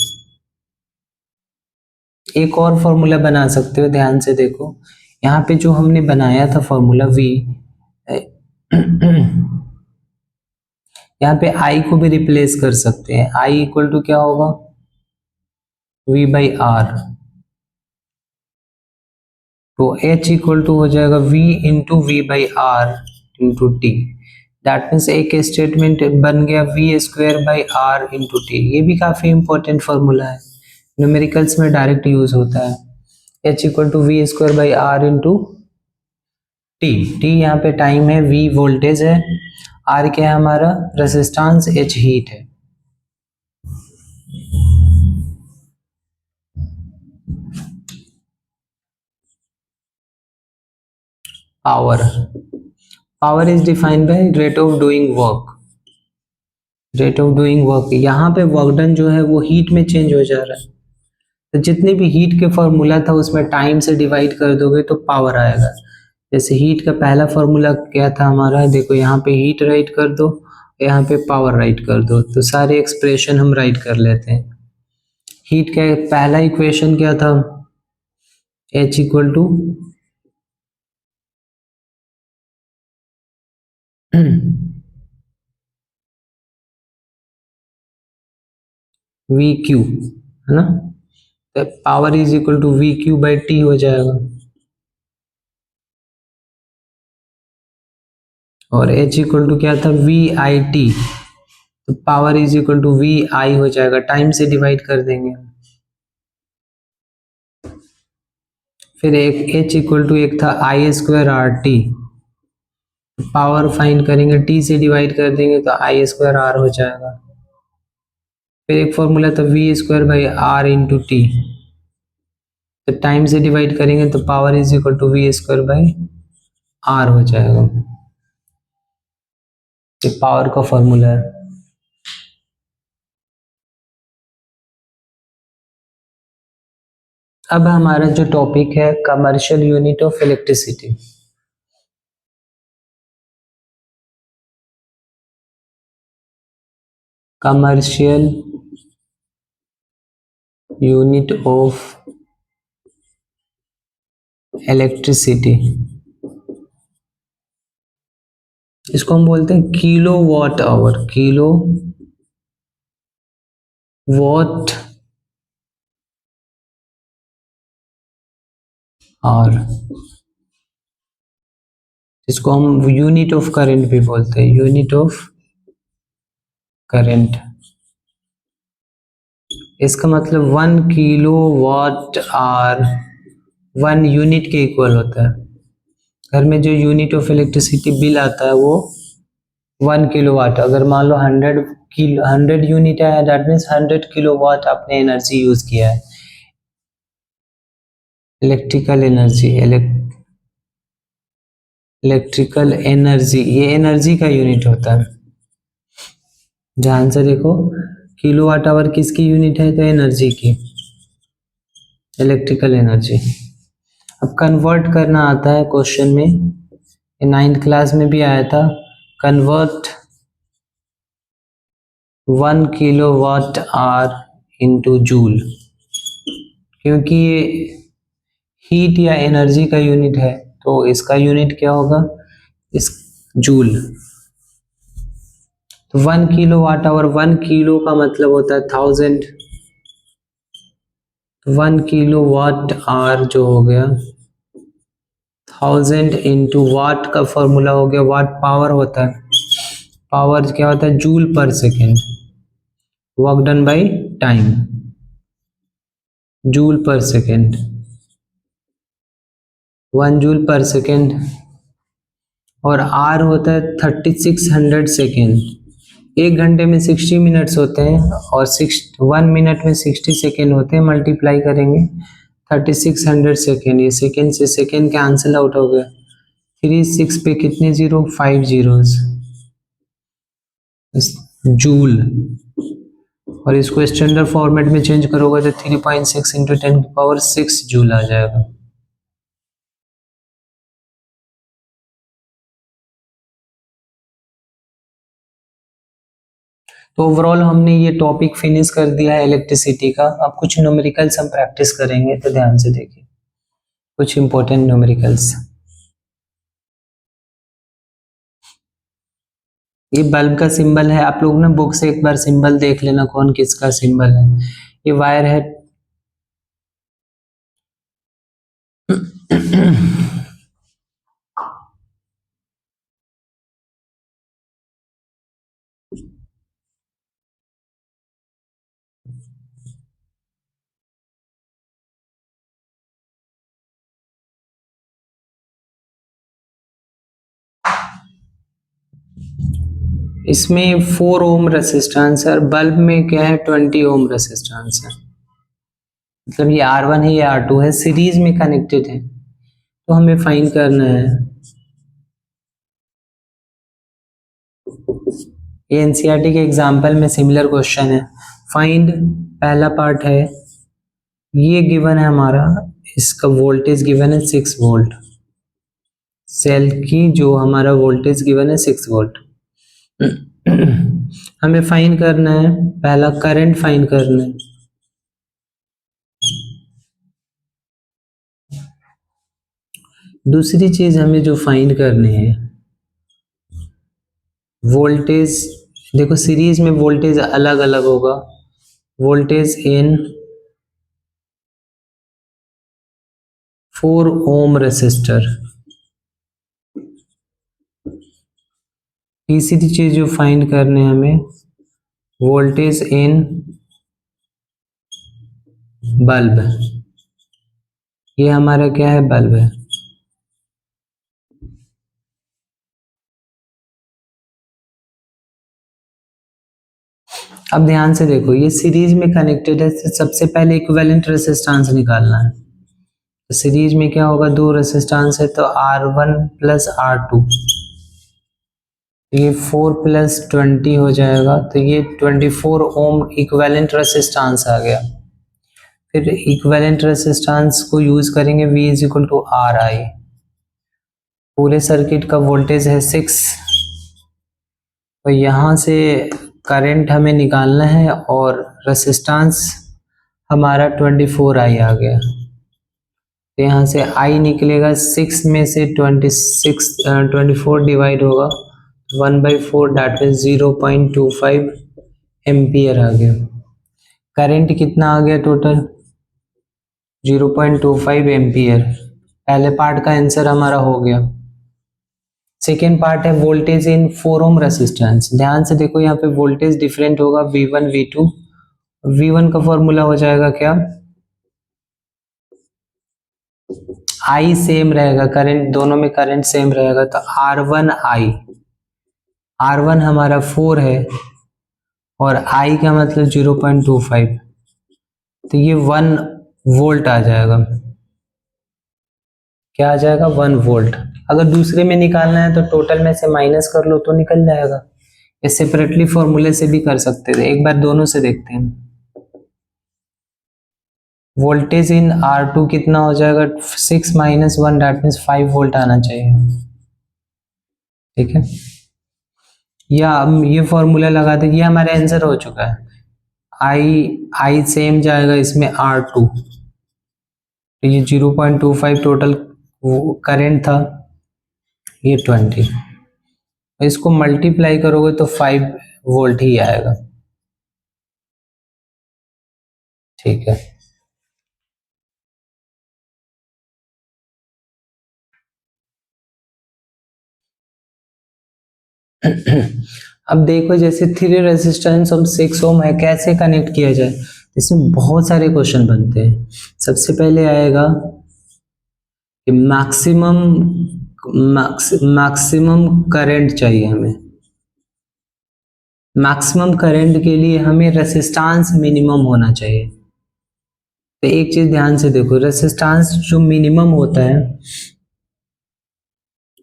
एक और फॉर्मूला बना सकते हो, ध्यान से देखो, यहाँ पे जो हमने बनाया था फॉर्मूला V, यहाँ पे I को भी रिप्लेस कर सकते हैं। I इक्वल टू क्या होगा, V बाई आर, तो H इक्वल टू हो जाएगा V into V by R into T, that means एक स्टेटमेंट बन गया V square by R into T. ये भी काफी इंपॉर्टेंट फॉर्मूला है, न्यूमेरिकल्स में डायरेक्ट यूज होता है। H equal to V square by R into T, T यहाँ पे टाइम है, V वोल्टेज है, R क्या है हमारा रेसिस्टेंस, H हीट है। Power is defined by rate of doing work. यहाँ पे वर्क डन जो है वो हीट में चेंज हो जा रहा है, तो जितने भी हीट के फॉर्मूला था उसमें टाइम से डिवाइड कर दोगे तो पावर आएगा। जैसे हीट का पहला फॉर्मूला क्या था हमारा, देखो यहाँ पे हीट राइट कर दो, यहाँ पे पावर राइट कर दो, तो सारे एक्सप्रेशन हम राइट कर लेते हैं। हीट का पहला इक्वेशन क्या था, H equal to V Q, है ना, तो power is equal to V Q by T हो जाएगा, और H इक्वल टू क्या था, वी आई टी, तो power is equal to V I हो जाएगा, टाइम से डिवाइड कर देंगे। फिर एक H इक्वल टू एक था I square R T, power find करेंगे, टी से डिवाइड कर देंगे तो आई स्क्वायर आर हो जाएगा। फिर एक फॉर्मूला था V square by R into T, तो टाइम से डिवाइड करेंगे तो power is equal to V square by R हो जाएगा। ये पावर का फॉर्मूला है। अब हमारा जो टॉपिक है commercial unit of electricity. Commercial unit of electricity, इसको हम बोलते हैं kilowatt hour, kilowatt hour, इसको हम यूनिट ऑफ करंट भी बोलते हैं, यूनिट ऑफ करंट। इसका मतलब 1 किलो वाट आवर 1 यूनिट के इक्वल होता है। घर में जो यूनिट ऑफ इलेक्ट्रिसिटी बिल आता है वो 1 किलो वाट, अगर मान लो 100 यूनिट है, दैट मीन्स 100 किलो वाट आपने एनर्जी यूज किया है, इलेक्ट्रिकल एनर्जी, इलेक्ट्रिकल एनर्जी, ये एनर्जी का यूनिट होता है। ध्यान से देखो, किलोवाट आवर किसकी यूनिट है? तो एनर्जी की, इलेक्ट्रिकल एनर्जी। अब कन्वर्ट करना आता है क्वेश्चन में, 9th क्लास में भी आया था, convert 1 kilowatt hour into joule, क्योंकि ये हीट या एनर्जी का यूनिट है तो इसका यूनिट क्या होगा? इस जूल। तो 1 किलोवाट आवर, 1 किलो का मतलब होता है 1000, 1 किलोवाट आवर जो हो गया 1000 इंटू वाट का फॉर्मूला हो गया, वाट पावर होता है, पावर क्या होता है? जूल पर second, work done by time, joule पर सेकेंड, 1 जूल पर सेकेंड। और आर होता है 3600 सेकेंड। 1 घंटे में 60 मिनट्स होते हैं और 1 मिनट में 60 सेकेंड होते हैं, मल्टीप्लाई करेंगे 3600 सेकेंड, ये सेकेंड से सेकेंड कैंसिल आउट हो गया, 36 पे कितने जीरो? 5 zeros, joule. और इसको स्टैंडर्ड फॉर्मेट में चेंज करोगे तो 3.6 इंटू 10⁶ जूल आ जाएगा। तो ओवरऑल हमने ये टॉपिक फिनिश कर दिया है इलेक्ट्रिसिटी का। अब कुछ न्यूमेरिकल्स हम प्रैक्टिस करेंगे, तो ध्यान से देखिए कुछ इंपॉर्टेंट न्यूमेरिकल्स। ये बल्ब का सिंबल है, आप लोग ना बुक से एक बार सिंबल देख लेना कौन किसका सिंबल है। ये वायर है इसमें 4 ओम रेसिस्टेंस है और बल्ब में क्या है? 20 ओम रेसिस्टेंस है। मतलब ये R1 है, ये R2 है, सीरीज में कनेक्टेड है। तो हमें फाइंड करना है, ये एनसीईआरटी के एग्जाम्पल में सिमिलर क्वेश्चन है। फाइंड, पहला पार्ट है, ये गिवन है हमारा, इसका वोल्टेज गिवन है 6 वोल्ट, सेल की जो हमारा वोल्टेज गिवन है 6 वोल्ट। हमें फाइंड करना है, पहला करंट फाइंड करना है। दूसरी चीज हमें जो फाइंड करनी है, वोल्टेज। देखो सीरीज में वोल्टेज अलग अलग होगा, वोल्टेज इन 4 ओम रेसिस्टर। तीसरी चीज जो फाइंड करने हैं हमें, वोल्टेज इन बल्ब। ये हमारा क्या है? बल्ब है। अब ध्यान से देखो, ये सीरीज में कनेक्टेड है, तो सबसे पहले इक्विवेलेंट रेसिस्टेंस निकालना है। तो सीरीज में क्या होगा? 2 रेसिस्टेंस है, तो R1 प्लस R2, ये 4 प्लस 20 हो जाएगा, तो ये 24 ओम इक्विवेलेंट रेसिस्टेंस आ गया। फिर इक्विवेलेंट रेसिस्टेंस को यूज करेंगे, V is equal to RI। पूरे सर्किट का वोल्टेज है 6, तो यहाँ से करंट हमें निकालना है और रेसिस्टेंस हमारा 24I आ गया। तो यहाँ से I निकलेगा, 6 में से 24 डिवाइड होगा 1/4, दैट इज 0.25 एम्पियर आ गया। करंट कितना आ गया टोटल? 0.25 एम्पियर। पहले पार्ट का आंसर हमारा हो गया। सेकेंड पार्ट है वोल्टेज इन 4 ओम रेसिस्टेंस। ध्यान से देखो, यहाँ पे वोल्टेज डिफरेंट होगा, V1 V2। V1 का फॉर्मूला हो जाएगा क्या? I सेम रहेगा, करंट दोनों में करंट सेम रहेगा, तो R1I। R1 हमारा 4 है और I का मतलब 0.25, तो ये 1 वोल्ट आ जाएगा। क्या आ जाएगा? 1 वोल्ट। अगर दूसरे में निकालना है तो टोटल में से माइनस कर लो तो निकल जाएगा। ये सेपरेटली फॉर्मूले से भी कर सकते थे, एक बार दोनों से देखते हैं। वोल्टेज इन R2 कितना हो जाएगा, 6 माइनस 1, दैट मीन्स 5 वोल्ट आना चाहिए। ठीक है, या हम ये फॉर्मूला लगा दें, ये हमारा आंसर हो चुका है। आई सेम जाएगा इसमें R2, तो ये 0.25 टोटल करंट था, ये 20, इसको मल्टीप्लाई करोगे तो 5 वोल्ट ही आएगा। ठीक है, अब देखो जैसे 3 रेजिस्टेंस और 6 ओम है, कैसे कनेक्ट किया जाए, इसमें बहुत सारे क्वेश्चन बनते हैं। सबसे पहले आएगा कि मैक्सिमम करंट चाहिए हमें। मैक्सिमम करंट के लिए हमें रेजिस्टेंस मिनिमम होना चाहिए। तो एक चीज ध्यान से देखो, रेजिस्टेंस जो मिनिमम होता है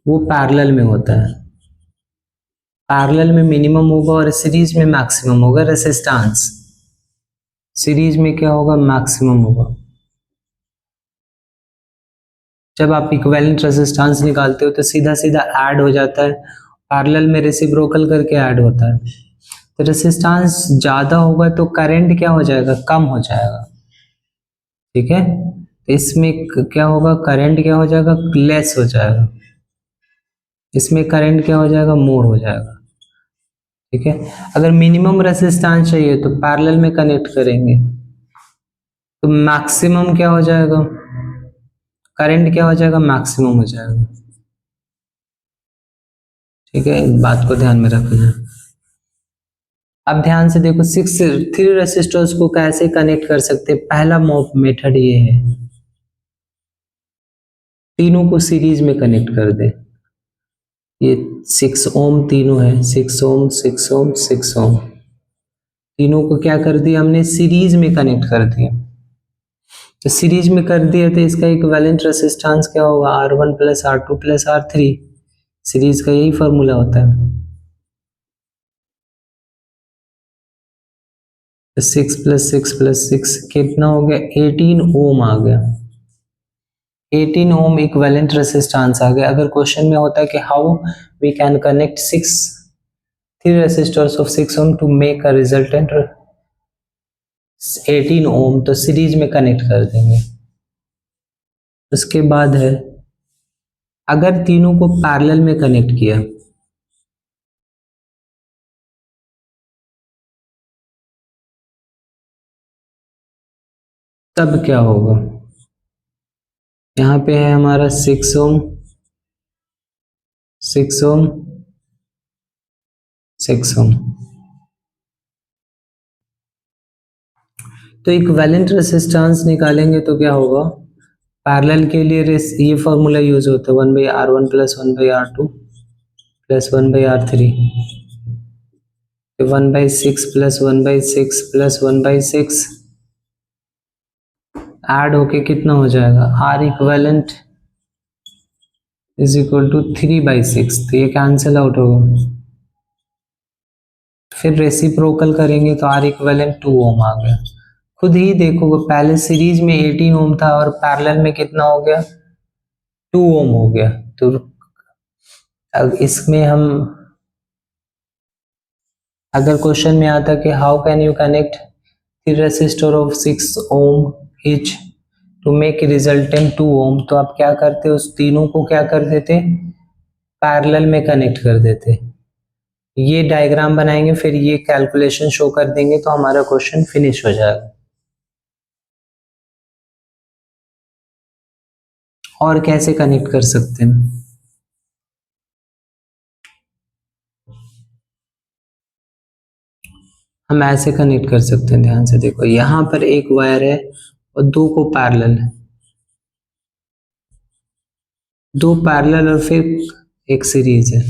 वो पैरेलल में होता है, पैरेलल में मिनिमम होगा और सीरीज में मैक्सिमम होगा। रेजिस्टेंस सीरीज में क्या होगा, मैक्सिमम होगा। जब आप इक्विवेलेंट रेजिस्टेंस निकालते हो तो सीधा सीधा ऐड हो जाता है, पैरेलल में रेसिप्रोकल करके ऐड होता है। तो रेजिस्टेंस ज्यादा होगा तो करंट क्या हो जाएगा, कम हो जाएगा। ठीक है, तो इसमें क्या होगा, करंट क्या हो जाएगा, लेस हो जाएगा। इसमें करंट क्या हो जाएगा, मोर हो जाएगा। ठीक है, अगर मिनिमम रेजिस्टेंस चाहिए तो पैरेलल में कनेक्ट करेंगे, तो मैक्सिमम क्या हो जाएगा, करंट क्या हो जाएगा, मैक्सिमम हो जाएगा। ठीक है, इस बात को ध्यान में रखना है। अब ध्यान से देखो, 3 रेसिस्टर्स को कैसे कनेक्ट कर सकते हैं। पहला मेथड ये है, तीनों को सीरीज में कनेक्ट कर दे। ये 6 ओम तीनों है, 6 ओम 6 ओम 6 ओम, तीनों को क्या कर दिया हमने, सीरीज में कनेक्ट कर दिया। तो सीरीज में कर दिया तो इसका इक्विवेलेंट रेजिस्टेंस क्या होगा, R1 plus R2 plus R3। Series का यही फॉर्मूला होता है। तो 6 प्लस 6 प्लस 6 कितना हो गया, 18 ओम आ गया। 18 ओम इक्विवेलेंट रेजिस्टेंस आ गया। अगर क्वेश्चन में होता है कि how we can connect 3 resistors of 6 ohm to make a resultant 18 ohm, तो सीरीज में कनेक्ट कर देंगे। उसके बाद है, अगर तीनों को पैरेलल में कनेक्ट किया तब क्या होगा। यहाँ पे है हमारा 6 ओम 6 ओम 6 ओम, तो इक्विवेलेंट रेजिस्टेंस निकालेंगे तो क्या होगा, पैरेलल के लिए ये फॉर्मूला यूज होता है, 1/R1 plus 1/R2 plus 1/R3, 1/6 plus 1/6 plus 1/6 add होके कितना हो जाएगा, R equivalent is equal to 3/6, तो ये कैंसिल आउट होगा। फिर रेसिप्रोकल करेंगे तो R इक्विवेलेंट 2 ओम आ गया। खुद ही देखो, पहले सीरीज में 18 ओम था और पैरेलल में कितना हो गया, 2 ओम हो गया। तो अब इसमें हम, अगर क्वेश्चन में आता कि how can you connect 3 resistor of 6 ohm each to make resultant 2 ohm, तो आप क्या करते, उस तीनों को क्या कर देते, पैरेलल में कनेक्ट कर देते। ये डायग्राम बनाएंगे, फिर ये कैलकुलेशन शो कर देंगे, तो हमारा क्वेश्चन फिनिश हो जाएगा। और कैसे कनेक्ट कर सकते हैं, हम ऐसे कनेक्ट कर सकते हैं। ध्यान से देखो, यहां पर एक वायर है और 2 को पैरेलल है, 2 पैरेलल और फिर एक सीरीज है।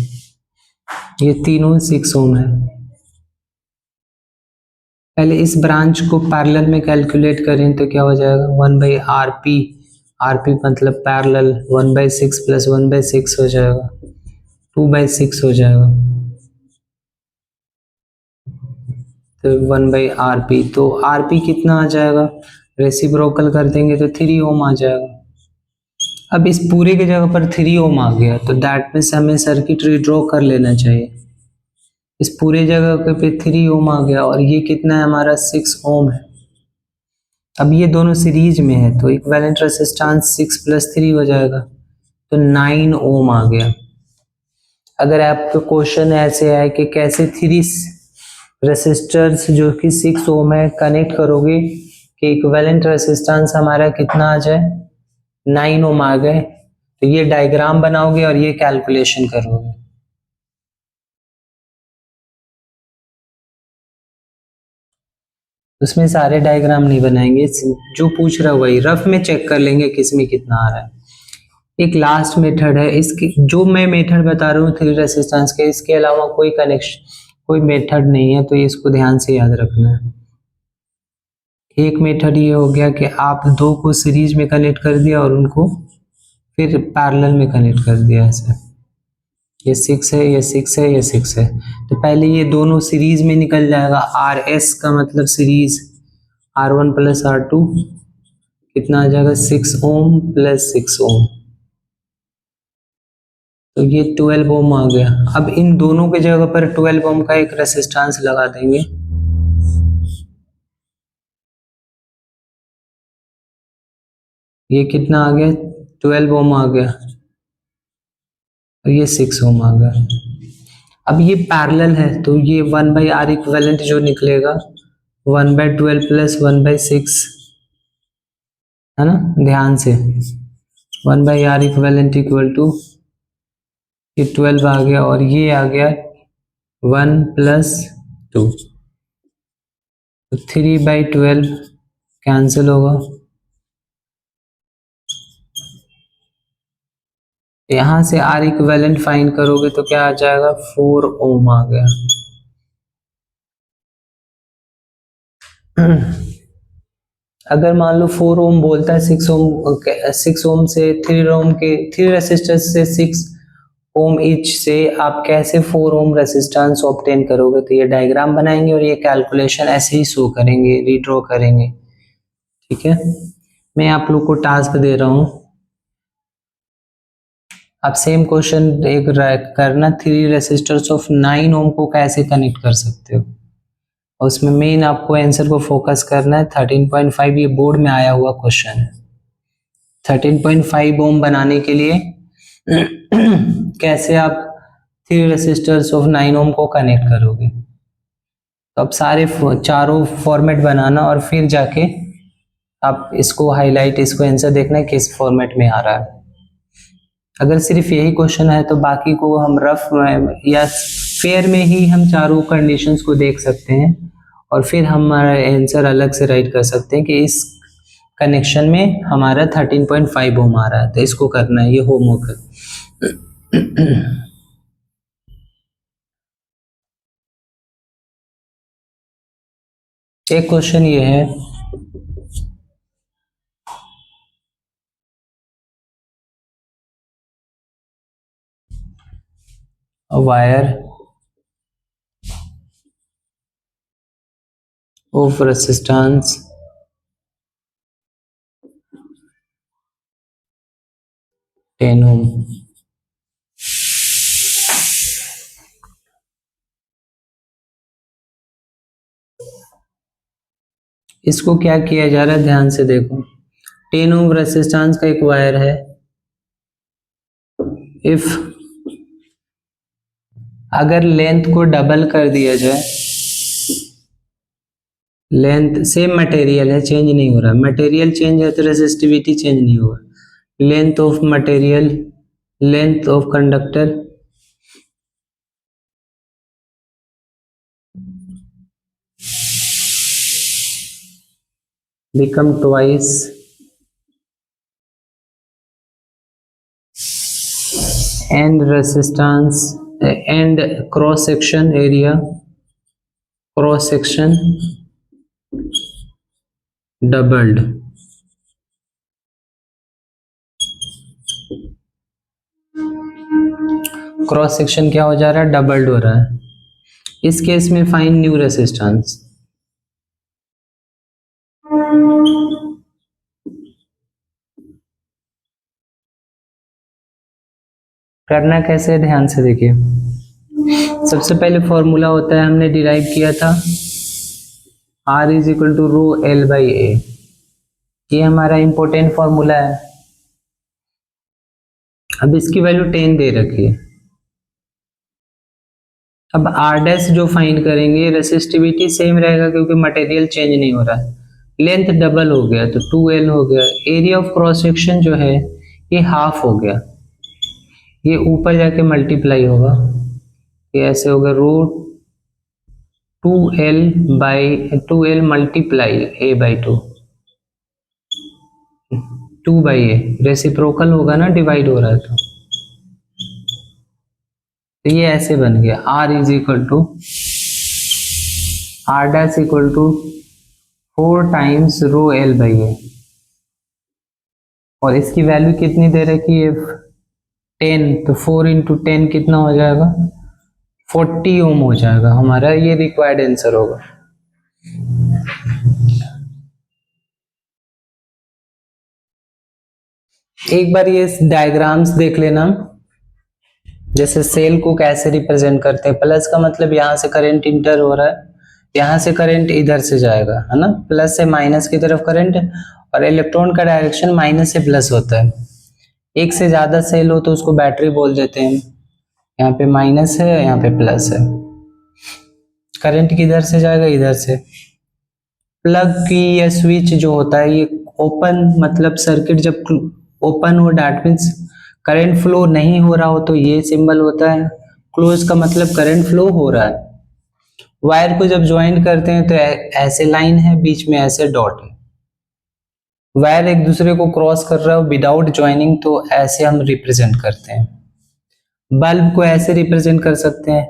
ये तीनों 6 ओम है। पहले इस ब्रांच को पैरेलल में कैलकुलेट करें तो क्या हो जाएगा, 1/RP, RP मतलब पैरेलल, 1/6 प्लस 1/6 हो जाएगा, 2/6 हो जाएगा। तो 1/RP, तो RP कितना आ जाएगा, रेसिप्रोकल कर देंगे तो 3 ओम आ जाएगा। अब इस पूरे की जगह पर 3 ओम आ गया, तो दैट मीन्स हमें सर्किटरी ड्रॉ कर लेना चाहिए। इस पूरे जगह पे 3 ओम आ गया और ये कितना है हमारा 6 ओम है। अब ये दोनों सीरीज में है तो इक्विवेलेंट रेजिस्टेंस 6 + 3 हो जाएगा, तो 9 ओम आ गया। अगर आपको क्वेश्चन ऐसे है कि कैसे 3 रेसिस्टर्स जो कि 6 ओम है कनेक्ट करोगे कि इक्विवेलेंट रेजिस्टेंस हमारा कितना आ जाए, 9 ओम आ गए, तो ये डायग्राम बनाओगे और ये कैलकुलेशन करोगे। उसमें सारे डायग्राम नहीं बनाएंगे, जो पूछ रहा है वही रफ में चेक कर लेंगे किस में कितना आ रहा है। एक लास्ट मेथड है, इसकी जो मैं मेथड बता रहा हूँ 3 रेसिस्टेंस के, इसके अलावा कोई कनेक्शन कोई मेथड नहीं है, तो इसको ध्यान से याद रखना है। एक मेथड ये हो गया कि आप 2 को सीरीज में कनेक्ट कर दिया और उनको फिर पैरेलल में कनेक्ट कर दिया ऐसे, ये 6 है, ये 6 है, ये 6 है, तो पहले ये दोनों सीरीज में निकल जाएगा। RS का मतलब सीरीज, R1 + R2 कितना आ जाएगा, 6 ओम + 6 ओम, तो ये 12 ओम आ गया। अब इन दोनों की जगह पर 12 ओम का एक रेसिस्टेंस लगा देंगे, ये कितना आ गया, 12 ओम आ गया और ये 6 ओम आ गया। अब ये पैरेलल है तो ये 1/R इक्विवेलेंट जो निकलेगा 1/12 + 1/6 है ना, ध्यान से 1/R इक्विवेलेंट इक्वल टू ये 12 आ गया और ये आ गया 1 + 2, तो 3/12 कैंसिल होगा, यहां से R इक्विवेलेंट फाइंड करोगे तो क्या आ जाएगा, 4 ओम आ गया। अगर मान लो 4 ओम बोलता है, 6 ओम से 3 ओम के 3 रेसिस्टेंस से 6 ओम ईच से आप कैसे 4 ओम रेसिस्टेंस ऑब्टेन करोगे, तो ये डायग्राम बनाएंगे और ये कैलकुलेशन ऐसे ही शो करेंगे, रीड्रॉ करेंगे। ठीक है, मैं आप लोग को टास्क दे रहा हूं, आप सेम क्वेश्चन एक करना, 3 रेसिस्टर्स ऑफ 9 ओम को कैसे कनेक्ट कर सकते हो, और उसमें मेन आपको आंसर को फोकस करना है। 13.5 ये बोर्ड में आया हुआ क्वेश्चन है। 13.5 ओम बनाने के लिए कैसे आप 3 रेसिस्टर्स ऑफ 9 ओम को कनेक्ट करोगे, तो अब सारे चारों फॉर्मेट बनाना और फिर जाके आप इसको हाईलाइट, इसको आंसर देखना है किस फॉर्मेट में आ रहा है। अगर सिर्फ यही क्वेश्चन है तो बाकी को हम रफ या फेयर में ही हम चारों कंडीशंस को देख सकते हैं और फिर हमारा आंसर अलग से राइट कर सकते हैं कि इस कनेक्शन में हमारा 13.5 ओम आ रहा है, तो इसको करना है, ये होमवर्क है। एक क्वेश्चन ये है, वायर ऑफ रेसिस्टेंस 10 ओम, इसको क्या किया जा रहा है, ध्यान से देखो। 10 ओम रेसिस्टेंस का एक वायर है, इफ अगर लेंथ को डबल कर दिया जाए, लेंथ सेम मटेरियल है, चेंज नहीं हो रहा, मटेरियल चेंज है तो रेसिस्टिविटी चेंज नहीं होगा। Length of material, length of conductor become twice and resistance and cross section area, cross section doubled, cross section क्या हो जा रहा है, डबल्ड हो रहा है। इस केस में फाइंड न्यू रेसिस्टेंस, करना कैसे है ध्यान से देखिए। सबसे पहले फॉर्मूला होता है, हमने डिराइव किया था R is equal to rho L by A. ये हमारा इंपॉर्टेंट फॉर्मूला है। अब इसकी वैल्यू 10 दे रखी है। अब R डैश जो फाइंड करेंगे, रेसिस्टिविटी सेम रहेगा क्योंकि मटेरियल चेंज नहीं हो रहा है। लेंथ डबल हो गया तो 2L हो गया। एरिया ऑफ क्रॉस सेक्शन जो है ये हाफ हो गया, ये ऊपर जाके मल्टीप्लाई होगा, ये ऐसे होगा रो 2L multiply A by 2, 2 by A, reciprocal होगा ना, डिवाइड हो रहा है तो ये ऐसे बन गया R is equal to R dash equal to 4 times rho L by A. और इसकी वैल्यू कितनी दे रखी है 10, तो 4 इंटू 10 कितना हो जाएगा 40 ओम हो जाएगा हमारा, ये रिक्वायर्ड आंसर होगा। एक बार ये डायग्राम्स देख लेना, जैसे सेल को कैसे रिप्रेजेंट करते हैं। प्लस का मतलब यहाँ से करंट इंटर हो रहा है, यहाँ से करंट इधर से जाएगा, है ना, प्लस से माइनस की तरफ करंट, और इलेक्ट्रॉन का डायरेक्शन माइनस से प्लस होता है। एक से ज्यादा सेल हो तो उसको बैटरी बोल देते हैं। यहाँ पे माइनस है, यहाँ पे प्लस है। करंट किधर से जाएगा, इधर से। प्लग की या स्विच जो होता है ये ओपन, मतलब सर्किट जब ओपन हो दैट मीन्स करंट फ्लो नहीं हो रहा हो तो ये सिंबल होता है। क्लोज का मतलब करंट फ्लो हो रहा है। वायर को जब ज्वाइन करते हैं तो ऐसे लाइन है, बीच में ऐसे डॉट है। वायर एक दूसरे को क्रॉस कर रहा हो विदाउट ज्वाइनिंग तो ऐसे हम रिप्रेजेंट करते हैं। बल्ब को ऐसे रिप्रेजेंट कर सकते हैं।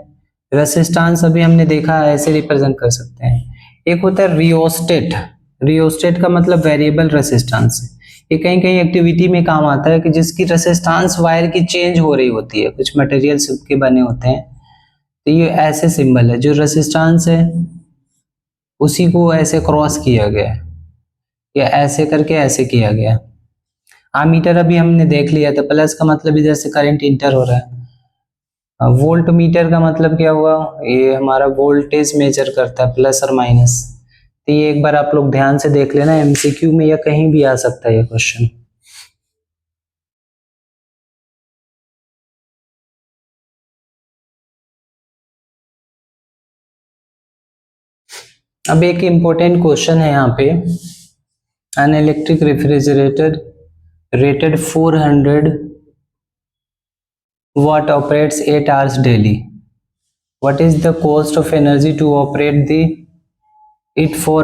रेसिस्टेंस अभी हमने देखा, ऐसे रिप्रेजेंट कर सकते हैं। एक होता है रियोस्टेट। रियोस्टेट का मतलब वेरिएबल रेसिस्टेंस। ये कहीं कहीं एक्टिविटी में काम आता है कि जिसकी रेसिस्टेंस वायर की चेंज हो रही होती है, कुछ मटेरियल्स के बने होते हैं, तो ये ऐसे सिंबल है। जो रेसिस्टेंस है उसी को ऐसे क्रॉस किया गया या ऐसे करके ऐसे किया गया। आमीटर अभी हमने देख लिया था, प्लस का मतलब इधर से करंट इंटर हो रहा है। वोल्ट मीटर का मतलब क्या हुआ, ये हमारा वोल्टेज मेजर करता है, प्लस और माइनस। तो ये एक बार आप लोग ध्यान से देख लेना, एमसीक्यू में या कहीं भी आ सकता है ये क्वेश्चन। अब एक इम्पोर्टेंट क्वेश्चन है यहाँ पे, an electric refrigerator rated 400 watt operates 8 hours daily. What is the cost of energy to operate it for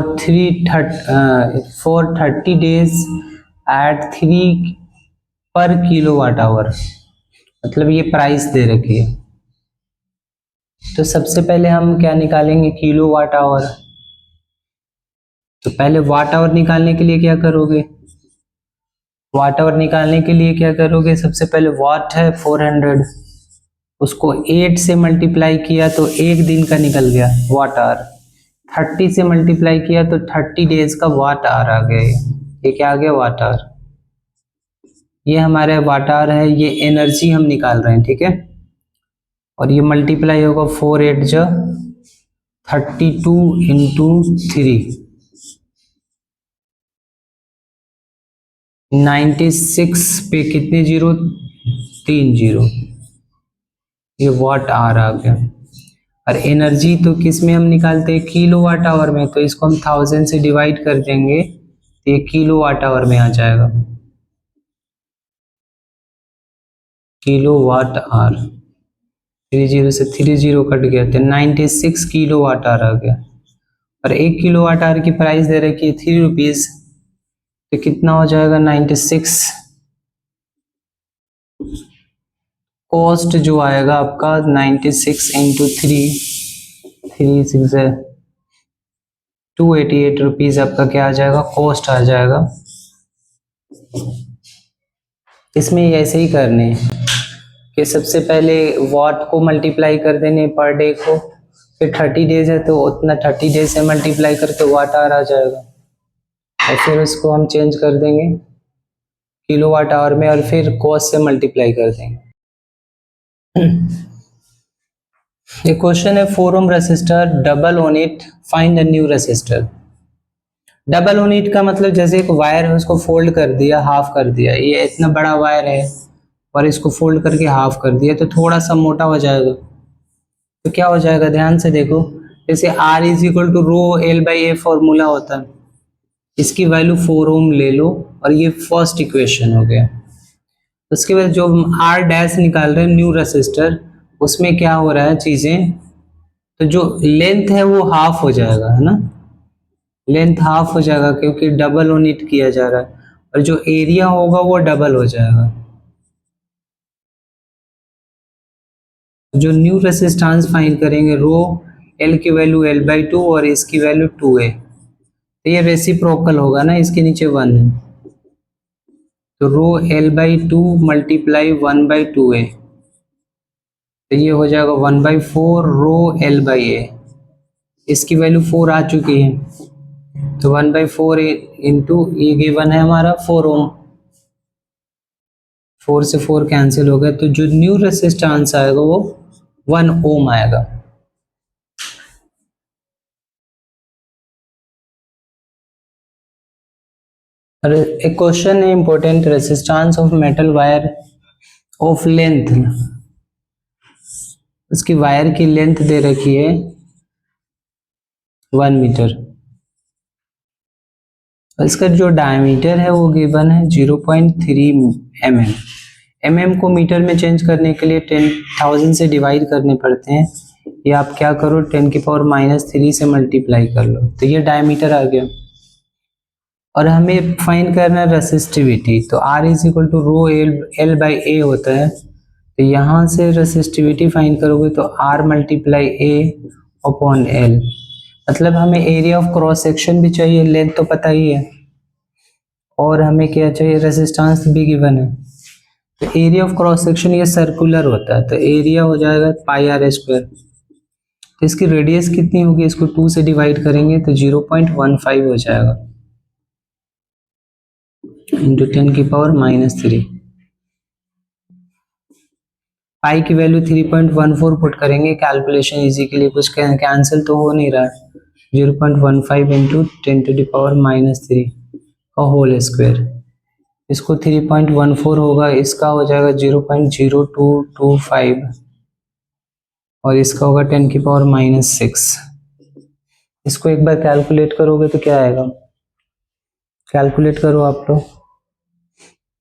30 days at 3 per kilowatt hour? मतलब ये प्राइस दे रखी है। तो सबसे पहले हम क्या निकालेंगे, किलो वाट आवर। तो पहले वाट आवर निकालने के लिए क्या करोगे, वाट आवर निकालने के लिए क्या करोगे, सबसे पहले वाट है 400, उसको 8 से मल्टीप्लाई किया तो एक दिन का निकल गया वाट आवर। 30 से मल्टीप्लाई किया तो 30 डेज का वाट आवर आ गया। ये क्या आ गया, वाट आवर। ये हमारे वाट आवर है, ये एनर्जी हम निकाल रहे हैं, ठीक है। और ये मल्टीप्लाई होगा 4 8 जो 32 इंटू 3, 96 पे कितने जीरो, 3 जीरो, ये वाट आवर आ गया। और एनर्जी तो किस में हम निकालते हैं, किलो वाट आवर में, तो इसको हम 1000 से डिवाइड कर देंगे तो ये किलो वाट आवर में आ जाएगा, किलो वाट आवर। 30 से 30 कट गया तो 96 किलो वाट आवर आ गया। और 1 किलो वाट आवर की प्राइस दे रखी है 3 रुपीज, तो कितना हो जाएगा 96। कॉस्ट जो आएगा आपका 96 इंटू 3 6 288 रुपीज आपका क्या आ जाएगा, कॉस्ट आ जाएगा। इसमें ऐसे ही करने कि सबसे पहले वाट को मल्टीप्लाई कर देने पर डे को, फिर 30 डेज है तो उतना 30 डेज से मल्टीप्लाई करके वाट आवर आ जाएगा। और फिर उसको हम चेंज कर देंगे किलोवाट आवर में और फिर कॉस से मल्टीप्लाई कर देंगे। ये क्वेश्चन है 4 ohm resistor double on it find the new resistor. Double on it का मतलब जैसे एक वायर है उसको फोल्ड कर दिया, हाफ कर दिया, ये इतना बड़ा वायर है और इसको फोल्ड करके हाफ कर दिया तो थोड़ा सा मोटा हो जाएगा। तो क्या हो जाएगा ध्यान से देखो, जैसे R is equal to rho L by A formula होता है, इसकी वैल्यू 4 ओम ले लो और ये फर्स्ट इक्वेशन हो गया। उसके बाद जो R डैश निकाल रहे हैं न्यू रेसिस्टर, उसमें क्या हो रहा है चीजें, तो जो लेंथ है वो हाफ हो जाएगा, है ना, लेंथ हाफ हो जाएगा क्योंकि डबल ऑन इट किया जा रहा है, और जो एरिया होगा वो डबल हो जाएगा। जो न्यू रेसिस्टेंस फाइंड करेंगे रो एल की वैल्यू एल बाई टू और इसकी वैल्यू 2a, तो ये रेसिप्रोकल होगा ना, इसके नीचे 1 है, तो रो L by two multiply 1/2a, तो ये हो जाएगा 1/4 रो एल बाई ए, इसकी वैल्यू 4 आ चुकी है, तो 1/4 इंटू ये गिवन है हमारा 4 ओम, 4 से 4 कैंसिल हो गया, तो जो न्यू रेसिस्टेंस आएगा वो 1 ओम आएगा। और एक क्वेश्चन है important, resistance of metal wire of length, उसकी वायर की लेंथ दे रखी है 1 मीटर, इसका जो डायमीटर है वो गिवन है 0.3 mm। mm को मीटर में चेंज करने के लिए 10,000 से डिवाइड करने पड़ते हैं, ये आप क्या करो 10⁻³ से मल्टीप्लाई कर लो, तो ये डायमीटर आ गया। और हमें फाइंड करना है रेसिस्टिविटी, तो R is equal to rho L by A होता है, तो यहाँ से रेसिस्टिविटी फाइंड करोगे तो R मल्टीप्लाई ए अपॉन एल, मतलब हमें एरिया ऑफ क्रॉस सेक्शन भी चाहिए, लेंथ तो पता ही है, और हमें क्या चाहिए, रेसिस्टेंस भी गिवन है, तो एरिया ऑफ क्रॉस सेक्शन ये सर्कुलर होता है, तो एरिया हो जाएगा πr², तो इसकी रेडियस कितनी होगी, इसको 2 से डिवाइड करेंगे तो 0.15 हो जाएगा इंटू 10⁻³ पाई की वैल्यू 3.14 पुट करेंगे, कैलकुलेशन इजी के लिए, कुछ कैंसिल तो हो नहीं रहा है, 0.15 इंटू 10⁻³ का होल स्क्वायर, इसको 3.14 होगा, इसका हो जाएगा 0.0225 और इसका होगा 10⁻⁻6। इसको एक बार कैलकुलेट करोगे तो क्या आएगा, कैलकुलेट करो आप लोग,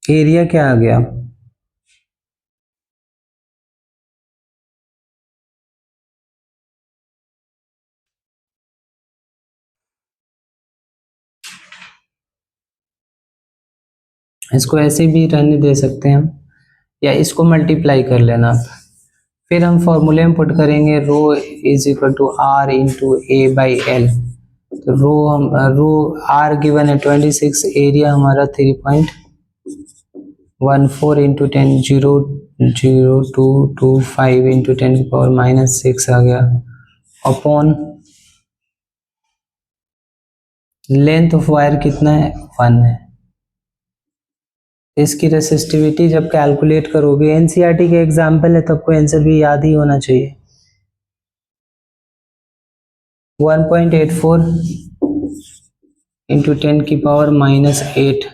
एरिया क्या आ गया, इसको ऐसे भी रहने दे सकते हैं हम, या इसको मल्टीप्लाई कर लेना, फिर हम फॉर्मूले में पुट करेंगे rho is equal to R into A by L, तो रो R गिवन है 26, एरिया हमारा 3.14 इंटू 10.0225 इंटू 10⁻⁻6 आ गया, अपॉन लेंथ ऑफ वायर कितना है 1 है। इसकी रेसिस्टिविटी जब कैलकुलेट करोगे, एनसीईआरटी के एग्जाम्पल है तो आपको आंसर भी याद ही होना चाहिए, 1.84 इंटू 10⁻⁻8,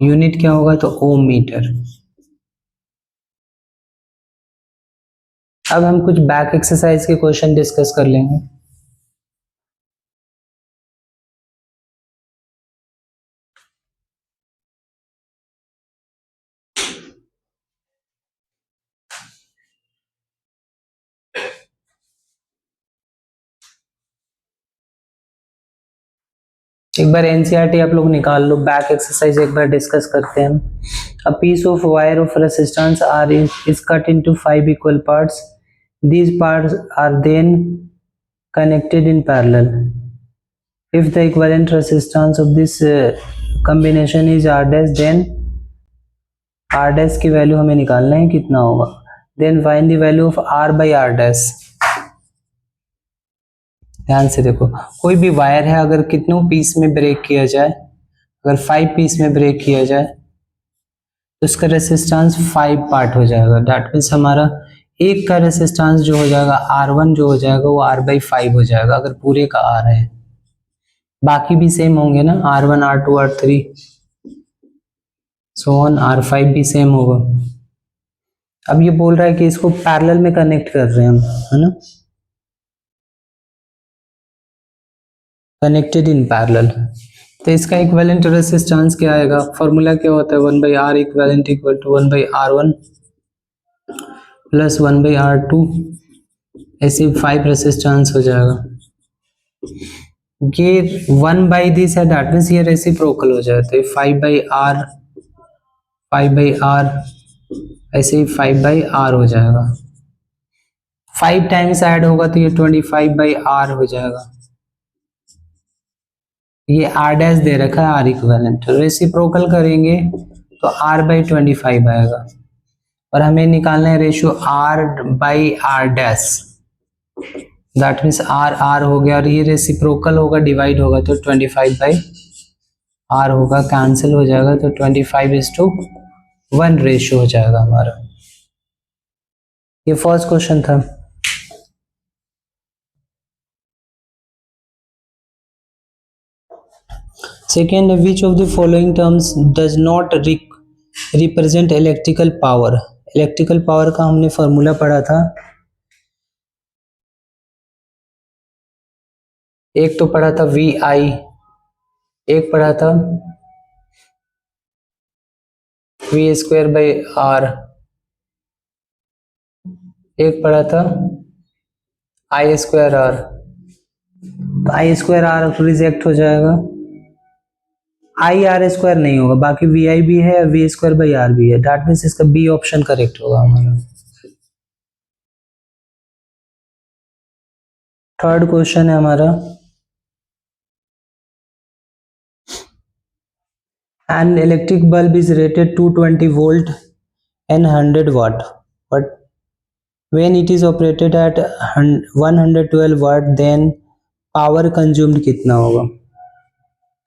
यूनिट क्या होगा तो ओम मीटर। अब हम कुछ बैक एक्सरसाइज के क्वेश्चन डिस्कस कर लेंगे। एक बार एनसीईआरटी आप लोग निकाल लो, बैक एक्सरसाइज एक बार डिस्कस करते हैं हम। A piece of wire of resistance R is cut into 5 equal parts. These parts are then connected in parallel. If the equivalent resistance of this combination is R dash, then R dash की value हमें निकालना है कितना होगा, then find the value of R by R dash। ध्यान से देखो, कोई भी वायर है अगर कितनों पीस में ब्रेक किया जाए अगर 5 पीस में ब्रेक किया जाए तो इसका रेसिस्टेंस 5 पार्ट हो जाएगा। दैट मीन्स हमारा एक का रेसिस्टेंस जो हो जाएगा R1 जो हो जाएगा वो R/5 हो जाएगा अगर पूरे का R है। बाकी भी सेम होंगे ना, R1 R2 R3 so on, R5 भी सेम होगा। अब ये बोल रहा है कि इसको पैरेलल में कनेक्ट कर रहे हैं हम, है ना, कनेक्टेड इन पैरेलल। तो इसका इक्विवेलेंट रेसिस्टेंस क्या आएगा, फॉर्मूला क्या होता है, 1/R equivalent equal to 1/R1 plus 1/R2, ऐसे 5 रेसिस्टेंस हो जाएगा। ये 1/दिस है, दैट मीन्स ये रेसिप्रोकल हो जाता है, 5/R 5/R, ऐसे ही 5/R हो जाएगा। 5 टाइम्स ऐड होगा तो ये 25/R हो जाएगा। ये R डैश दे रखा है R इक्विवेलेंट, रेसिप्रोकल करेंगे तो R/25 आएगा और हमें निकालना है ratio R/R dash. That means R हो गया और ये रेसिप्रोकल होगा, डिवाइड होगा तो 25/R होगा, कैंसिल हो जाएगा तो 25:1 रेशियो हो जाएगा हमारा। ये फर्स्ट क्वेश्चन था। Second, which of the following terms does not represent electrical power. Electrical power का हमने फॉर्मूला पढ़ा था, एक तो पढ़ा था VI, एक पढ़ा था V²/R, एक पढ़ा था I²R। तो I²R रिजेक्ट हो जाएगा, IR² नहीं होगा, बाकी VI भी है और V²/R भी है। दैट मीन्स इसका बी ऑप्शन करेक्ट होगा हमारा। थर्ड क्वेश्चन है हमारा, an electric bulb is rated 220 volt and 100 watt, but when it is operated at 112 watt then power consumed कितना होगा।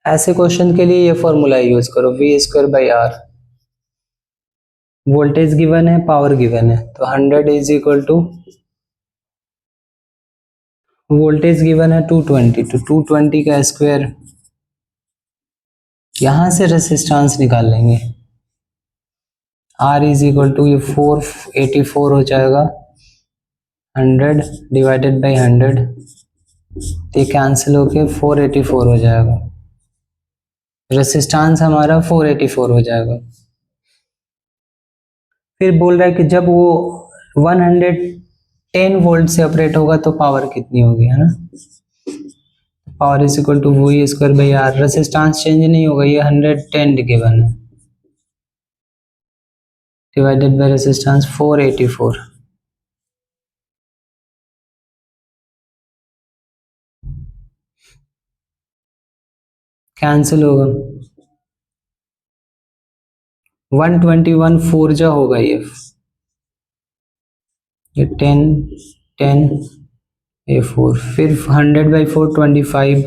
ऐसे क्वेश्चन के लिए ये फॉर्मूला यूज करो, V²/R। वोल्टेज गिवन है, पावर गिवन है, तो 100 is equal to, voltage given है 220, तो 220 का स्क्वायर, यहां से रेसिस्टेंस निकाल लेंगे, R इज इक्वल टू ये 484 हो जाएगा, 100 डिवाइडेड बाई 100, ये कैंसिल होके 484 हो जाएगा। रेसिस्टेंस हमारा 484 हो जाएगा। फिर बोल रहा है कि जब वो 110 वोल्ट से ऑपरेट होगा तो पावर कितनी होगी, है ना। Power is equal to V²/R, resistance change नहीं होगा, ये 110 गिवन है, डिवाइडेड बाय रेसिस्टेंस 484, कैंसिल होगा, 121 4 जा होगा, ये 10 10 ये 4, फिर 100/4 25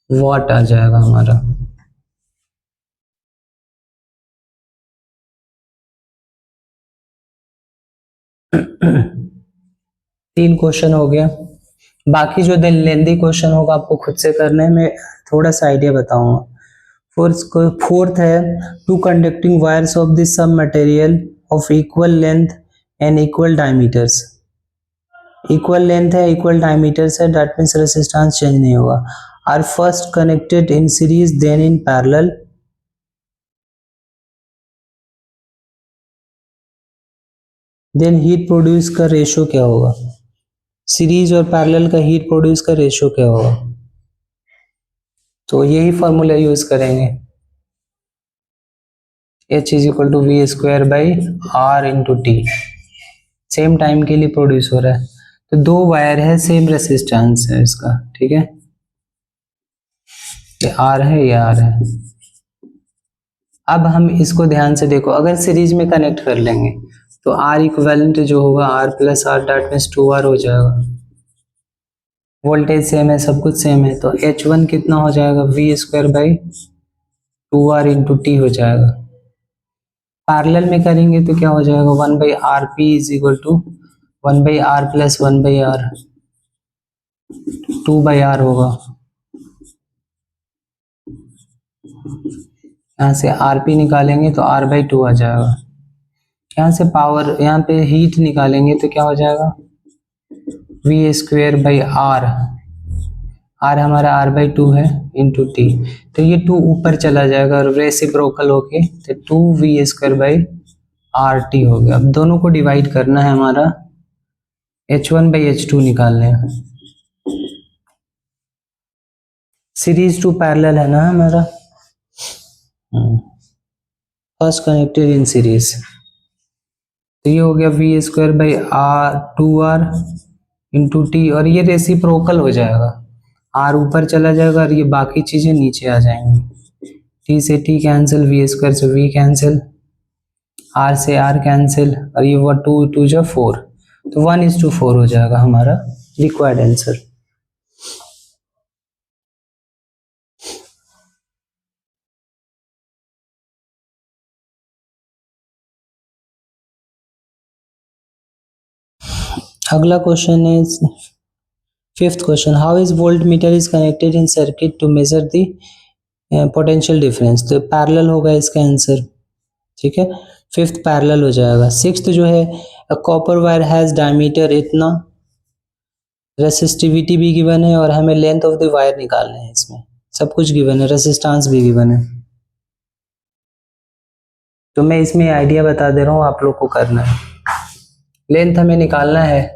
वाट आ जाएगा हमारा। तीन क्वेश्चन हो गया, बाकी जो लेंदी क्वेश्चन होगा आपको खुद से करने में, थोड़ा सा आइडिया बताऊंगा। फोर्थ है, two conducting wires of the same material of equal length and equal diameters. Equal length है, इक्वल डायमीटर्स है, दैट मीन्स रेसिस्टेंस चेंज नहीं होगा। Are first connected in series then in parallel, then heat produce का ratio क्या होगा। Series और parallel का heat produce का रेशियो क्या होगा, तो यही फॉर्मूला यूज करेंगे, H is equal to V²/R into T। Same time के लिए प्रोड्यूस हो रहा है, तो दो वायर है, सेम रेसिस्टेंस है इसका, ठीक है, ये R है, ये R है। अब हम इसको ध्यान से देखो, अगर सीरीज में कनेक्ट कर लेंगे तो R इक्विवेलेंट जो होगा R+R, दैट मीन्स 2R हो जाएगा। वोल्टेज सेम है, सब कुछ सेम है, तो H1 कितना हो जाएगा, V²/R 2R इंटू टी हो जाएगा। पैरेलल में करेंगे तो क्या हो जाएगा, 1/RP is equal to 1/R plus 1/R, 2/R होगा। यहाँ से RP निकालेंगे तो R/2 आ जाएगा। यहाँ से पावर, यहाँ पे हीट निकालेंगे तो क्या हो जाएगा, V²/R, R हमारा R/2 है इंटू टी, तो ये 2 ऊपर चला जाएगा और रेसिप्रोकल होके तो 2V²/RT हो गया। अब दोनों को डिवाइड करना है, हमारा H1/H2 निकालने हैं। सीरीज टू पैरेलल है ना हमारा, फर्स्ट कनेक्टेड इन सीरीज, तो ये हो गया V²/2R इंटू टी, और ये रेसिप्रोकल हो जाएगा, R ऊपर चला जाएगा और ये बाकी चीजें नीचे आ जाएंगी। T से T कैंसिल, V² से V कैंसिल, R से R कैंसिल, और ये 2 जो 4, तो 1:4 हो जाएगा हमारा रिक्वायर्ड आंसर। अगला क्वेश्चन है 5th question, how is voltmeter is connected in circuit to measure the potential difference. तो पैरेलल होगा इसका आंसर, ठीक है। 5th पैरेलल हो जाएगा। 6th जो है, कॉपर वायर हैज डायमीटर इतना, रेसिस्टिविटी भी गिवन है और हमें लेंथ ऑफ द वायर निकालना है, इसमें सब कुछ गिवन है, रेसिस्टेंस भी गिवन है। तो मैं इसमें आइडिया बता दे रहा हूँ, आप लोग को करना है। लेंथ हमें निकालना है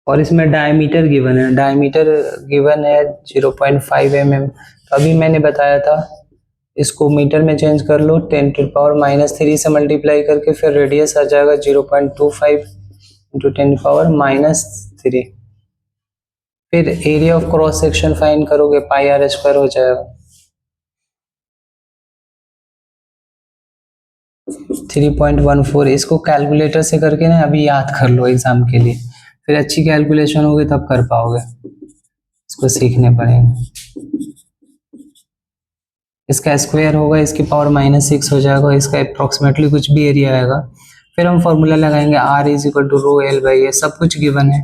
और इसमें डायमीटर गिवन है, डायमीटर गिवन है 0.5 mm। तो अभी मैंने बताया था, इसको मीटर में चेंज कर लो, 10⁻³ से मल्टीप्लाई करके फिर रेडियस आ जाएगा 0.25 इंटू 10⁻³ फिर area of cross section find करोगे, πr² हो जाएगा 3.14। इसको कैलकुलेटर से करके ना अभी याद कर लो एग्जाम के लिए, फिर अच्छी कैलकुलेशन होगी तब कर पाओगे, इसको सीखने पड़ेंगे। इसका स्क्वायर होगा, इसकी पावर -6 हो जाएगा, इसका अप्रोक्सीमेटली कुछ भी एरिया आएगा। फिर हम फॉर्मूला लगाएंगे, R is equal to ρL/A, सब कुछ गिवन है,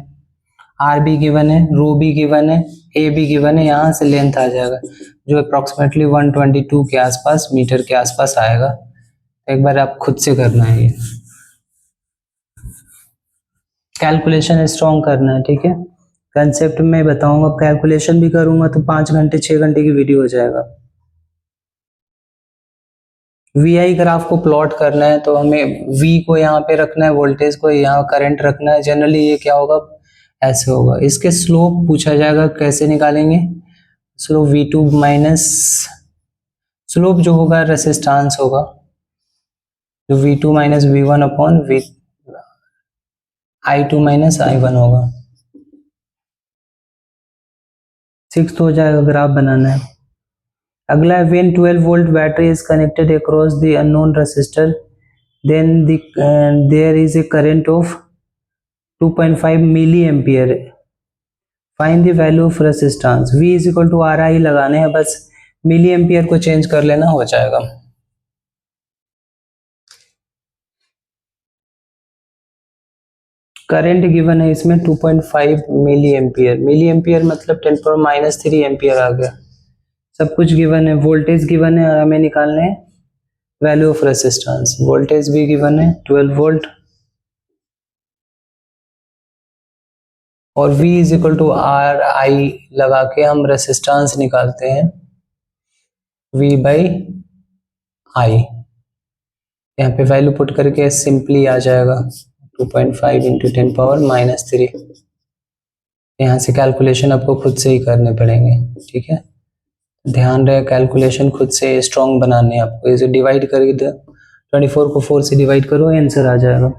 R भी गिवन है, रो भी गिवन है, A भी गिवन है, यहाँ से लेंथ आ जाएगा जो अप्रोक्सीमेटली 122 के आसपास मीटर के आसपास आएगा। एक बार आप खुद से करना है, ये कैलकुलेशन स्ट्रॉन्ग करना है, ठीक है। कंसेप्ट में बताऊंगा, कैलकुलेशन भी करूंगा तो 5 घंटे 6 घंटे की वीडियो हो जाएगा। VI ग्राफ को प्लॉट करना है तो हमें V को यहाँ पे रखना है, वोल्टेज को यहाँ करंट रखना है। जनरली ये क्या होगा, ऐसे होगा। इसके स्लोप पूछा जाएगा, कैसे निकालेंगे स्लोप, V2 माइनस स्लोप जो होगा रेसिस्टेंस होगा, तो V2 minus V1 upon I2 minus I1 होगा। 6th हो जाएगा, ग्राफ बनाना है। अगला है, when 12 volt battery is connected across the unknown resistor, then there is a current of 2.5 milliampere, find the value of resistance। V is equal to RI लगाने हैं, बस milli ampere को चेंज कर लेना, हो जाएगा। करंट गिवन है इसमें 2.5 मिली एम्पियर मतलब 10⁻³ एम्पियर आ गया। सब कुछ गिवन है, वोल्टेज गिवन है और हमें निकालने हैं वैल्यू ऑफ रेसिस्टेंस। वोल्टेज भी गिवन है 12 वोल्ट और V is equal to RI लगा के हम रेसिस्टेंस निकालते हैं, V/I। यहाँ पे वैल्यू पुट करके सिंपली आ जाएगा 2.5 इंटू 10⁻³ यहाँ से कैलकुलेशन आपको खुद से ही करने पड़ेंगे, ठीक है। ध्यान रहे, कैलकुलेशन खुद से स्ट्रॉन्ग बनाने हैं आपको। इसे डिवाइड करके 24 को 4 से डिवाइड करो, आंसर आ जाएगा।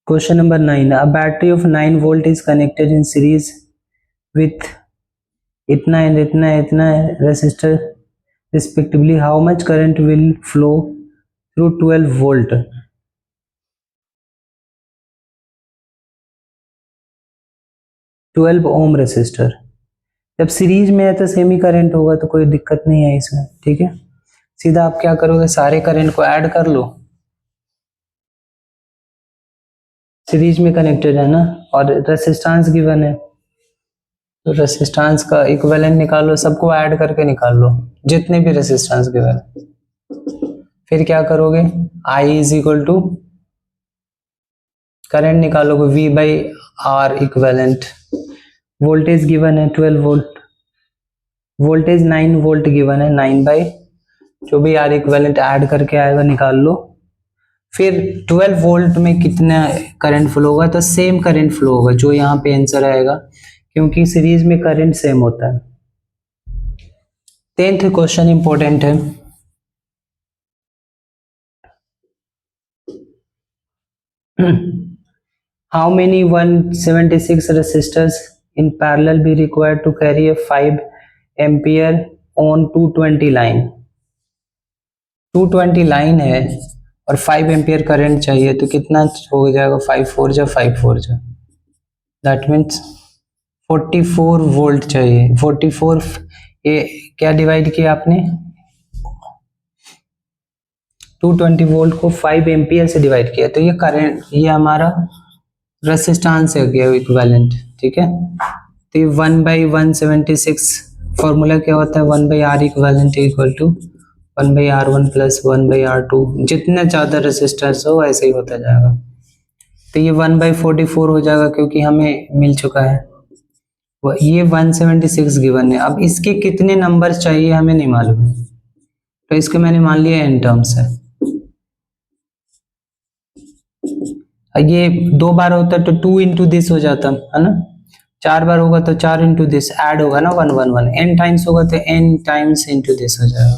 Question number 9, a battery of 9 volt is connected in series with इतना एंड इतना resistor respectively, how much current will flow through 12 volt. Twelve ohm resistor, जब सीरीज में है तो सेमी करंट होगा तो कोई दिक्कत नहीं है इसमें, ठीक है। सीधा आप क्या करोगे, सारे करंट को ऐड कर लो, सीरीज में कनेक्टेड है ना, और रेसिस्टेंस गिवन है तो रेसिस्टेंस का इक्विवेलेंट निकालो, सबको ऐड करके निकाल लो जितने भी रेसिस्टेंस गिवन है। फिर क्या करोगे, I is equal to current निकालोगे V by R equivalent, voltage given है 12 वोल्ट, वोल्टेज 9 वोल्ट गिवन है, 9 बाई जो भी आर इक्विवेलेंट ऐड करके आएगा निकाल लो। फिर 12 वोल्ट में कितना करंट फ्लो होगा, तो सेम करंट फ्लो होगा जो यहाँ पे आंसर आएगा, क्योंकि सीरीज में करंट सेम होता है। 10th क्वेश्चन इंपॉर्टेंट है। How many 176 resistors in parallel be required to carry a 5 ampere on 220 line? 220 line है और 5 एम्पियर करंट चाहिए, तो कितना हो जाएगा, 5 4 जा 5 4 जा, दैट मीन्स 44 वोल्ट चाहिए। 44 ये क्या डिवाइड किया आपने, 220 वोल्ट को 5 एम्पियर से डिवाइड किया, तो ये करंट, ये हमारा रेसिस्टेंस है गया इक्विवेलेंट, ठीक है। तो ये 1/176 फॉर्मूला क्या होता है, 1/R equivalent equal to 1/R1 plus 1/R2, जितना ज़्यादा रेसिस्टेंस हो वैसे ही होता जाएगा। तो ये 1/44 हो जाएगा क्योंकि हमें मिल चुका है, ये 176 गिवन है। अब इसके कितने नंबर चाहिए हमें नहीं मालूम है, तो इसको मैंने मान लिया n टर्म्स है। ये 2 बार होता तो 2 इंटू दिस हो जाता है ना, 4 बार होगा तो 4 इंटू दिस ऐड होगा ना 1 1 1, n टाइम्स होगा तो n टाइम्स इंटू दिस हो जाएगा।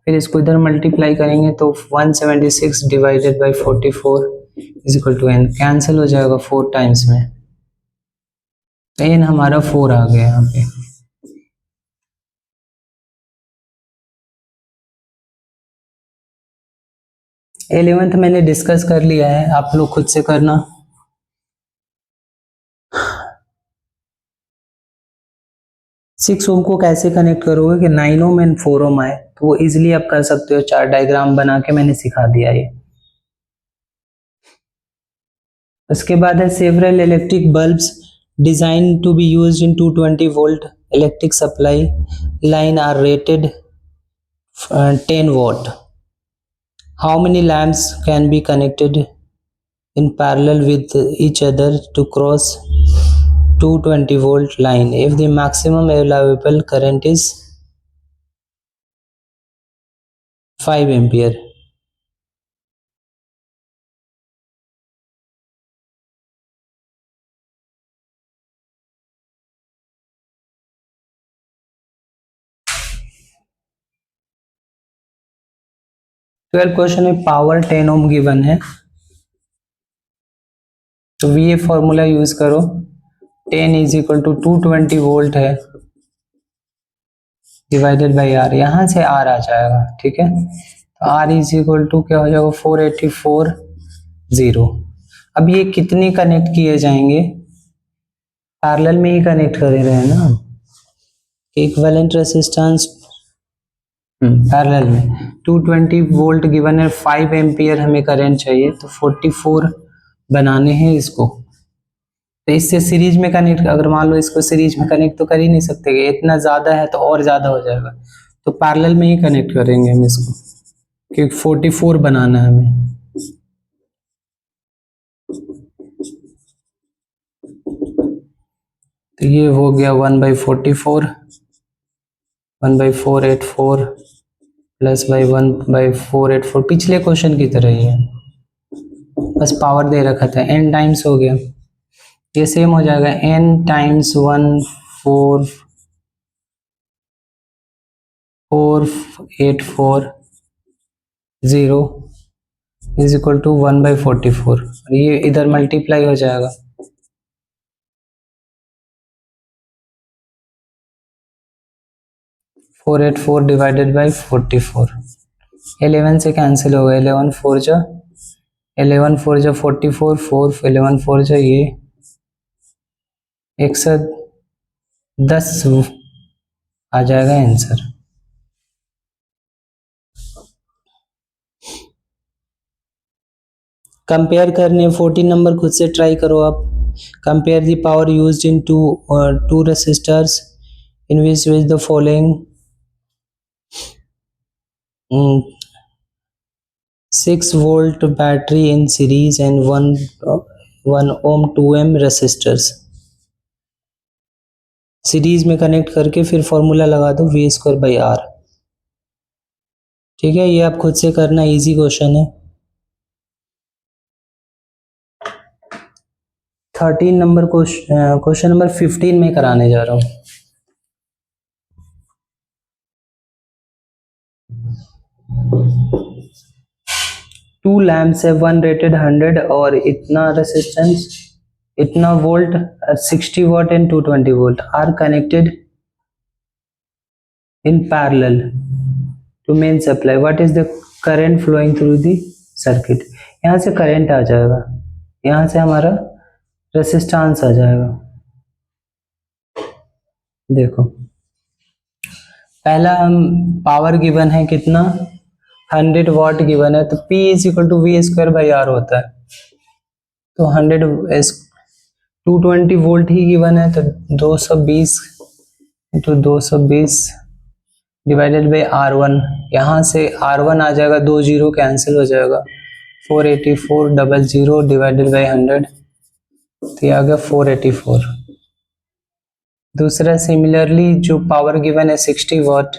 फिर इसको इधर मल्टीप्लाई करेंगे तो 176 divided by 44 is equal to n, cancel हो जाएगा 4 टाइम्स में, तो n हमारा 4 आ गया यहाँ पे। इलेवेंथ मैंने डिस्कस कर लिया है, आप लोग खुद से करना। सिक्स ओम को कैसे कनेक्ट करोगे कि 9 ओम एंड 4 ओम आए, तो वो इजिली आप कर सकते हो, चार डायग्राम बना के मैंने सिखा दिया ये। उसके बाद है several electric bulbs design to be used in 220 volt electric supply line are rated 10 watt. How many lamps can be connected in parallel with each other to cross 220 volt line if the maximum allowable current is 5 ampere? Twelfth question में power 10 ओम given है, तो VA formula use करो, 10 is equal to 220 volt है divided by R, यहाँ से R आ जाएगा, ठीक है। तो R इज इक्वल टू क्या हो जाएगा 484 0। अब ये कितने कनेक्ट किए जाएंगे, पैरेलल में ही कनेक्ट कर रहे हैं ना, इक्विवेलेंट रेसिस्टेंस पैरेलल में 220 वोल्ट गिवन है, 5 एम्पियर हमें करंट चाहिए, तो 44 बनाने हैं इसको। तो इससे सीरीज में कनेक्ट, अगर मान लो इसको सीरीज में कनेक्ट तो कर ही नहीं सकते, इतना ज़्यादा है तो और ज़्यादा हो जाएगा, तो पैरेलल में ही कनेक्ट करेंगे हम इसको, क्योंकि 44 बनाना है हमें। तो ये हो गया 1/44, 1/484 प्लस बाई 1/484, पिछले क्वेश्चन की तरह ही है, बस पावर दे रखा था, n टाइम्स हो गया, ये सेम हो जाएगा n times 1/484 0 is equal to 1/44, ये इधर मल्टीप्लाई हो जाएगा, फोर 484 डिवाइडेड बाई 44, 11 से कैंसिल होगा, 11 4 जा 44 4 11 4 जा 44 4 11 4 जा ये 61 4 11 4 जा 44 44 44 44 44 44 44 44 44 44 44 44 44 44 44 44 44 44 44 44 44 44 44 44 44 44 44 44 44 44 44 44 44 44 44 44 44 44 44 44 44 44 44 44 एक साथ 10 आ जाएगा आंसर। कंपेयर करने 14 नंबर खुद से ट्राई करो आप। Compare the power used in two resistors in which the following 6 volt battery in series and 1 ohm 2 ohm resistors। Series में कनेक्ट करके फिर फॉर्मूला लगा दो V²/R। ठीक है, ये आप खुद से करना, इजी क्वेश्चन है। 13 नंबर क्वेश्चन नंबर 15 में कराने जा रहा हूँ। टू लैम्प्स है, वन रेटेड 100 और इतना रेसिस्टेंस, इतना volt 60 watt and 220 volt are connected in parallel to main supply. What is the current flowing through the circuit. यहाँ से करंट आ जाएगा, यहाँ से हमारा रेसिस्टेंस आ जाएगा। देखो पहला हम पावर गिवन है कितना, 100 वाट गिवन है, तो P = V²/R होता है। तो 220 वोल्ट ही गिवन है, तो 220 × 220 डिवाइडेड बाई R1। यहाँ से R1 आ जाएगा, 2 जीरो कैंसिल हो जाएगा, 484 डिवाइडेड बाई 100, तो ये आ गया 484। दूसरा सिमिलरली जो पावर गिवन है 60 वाट,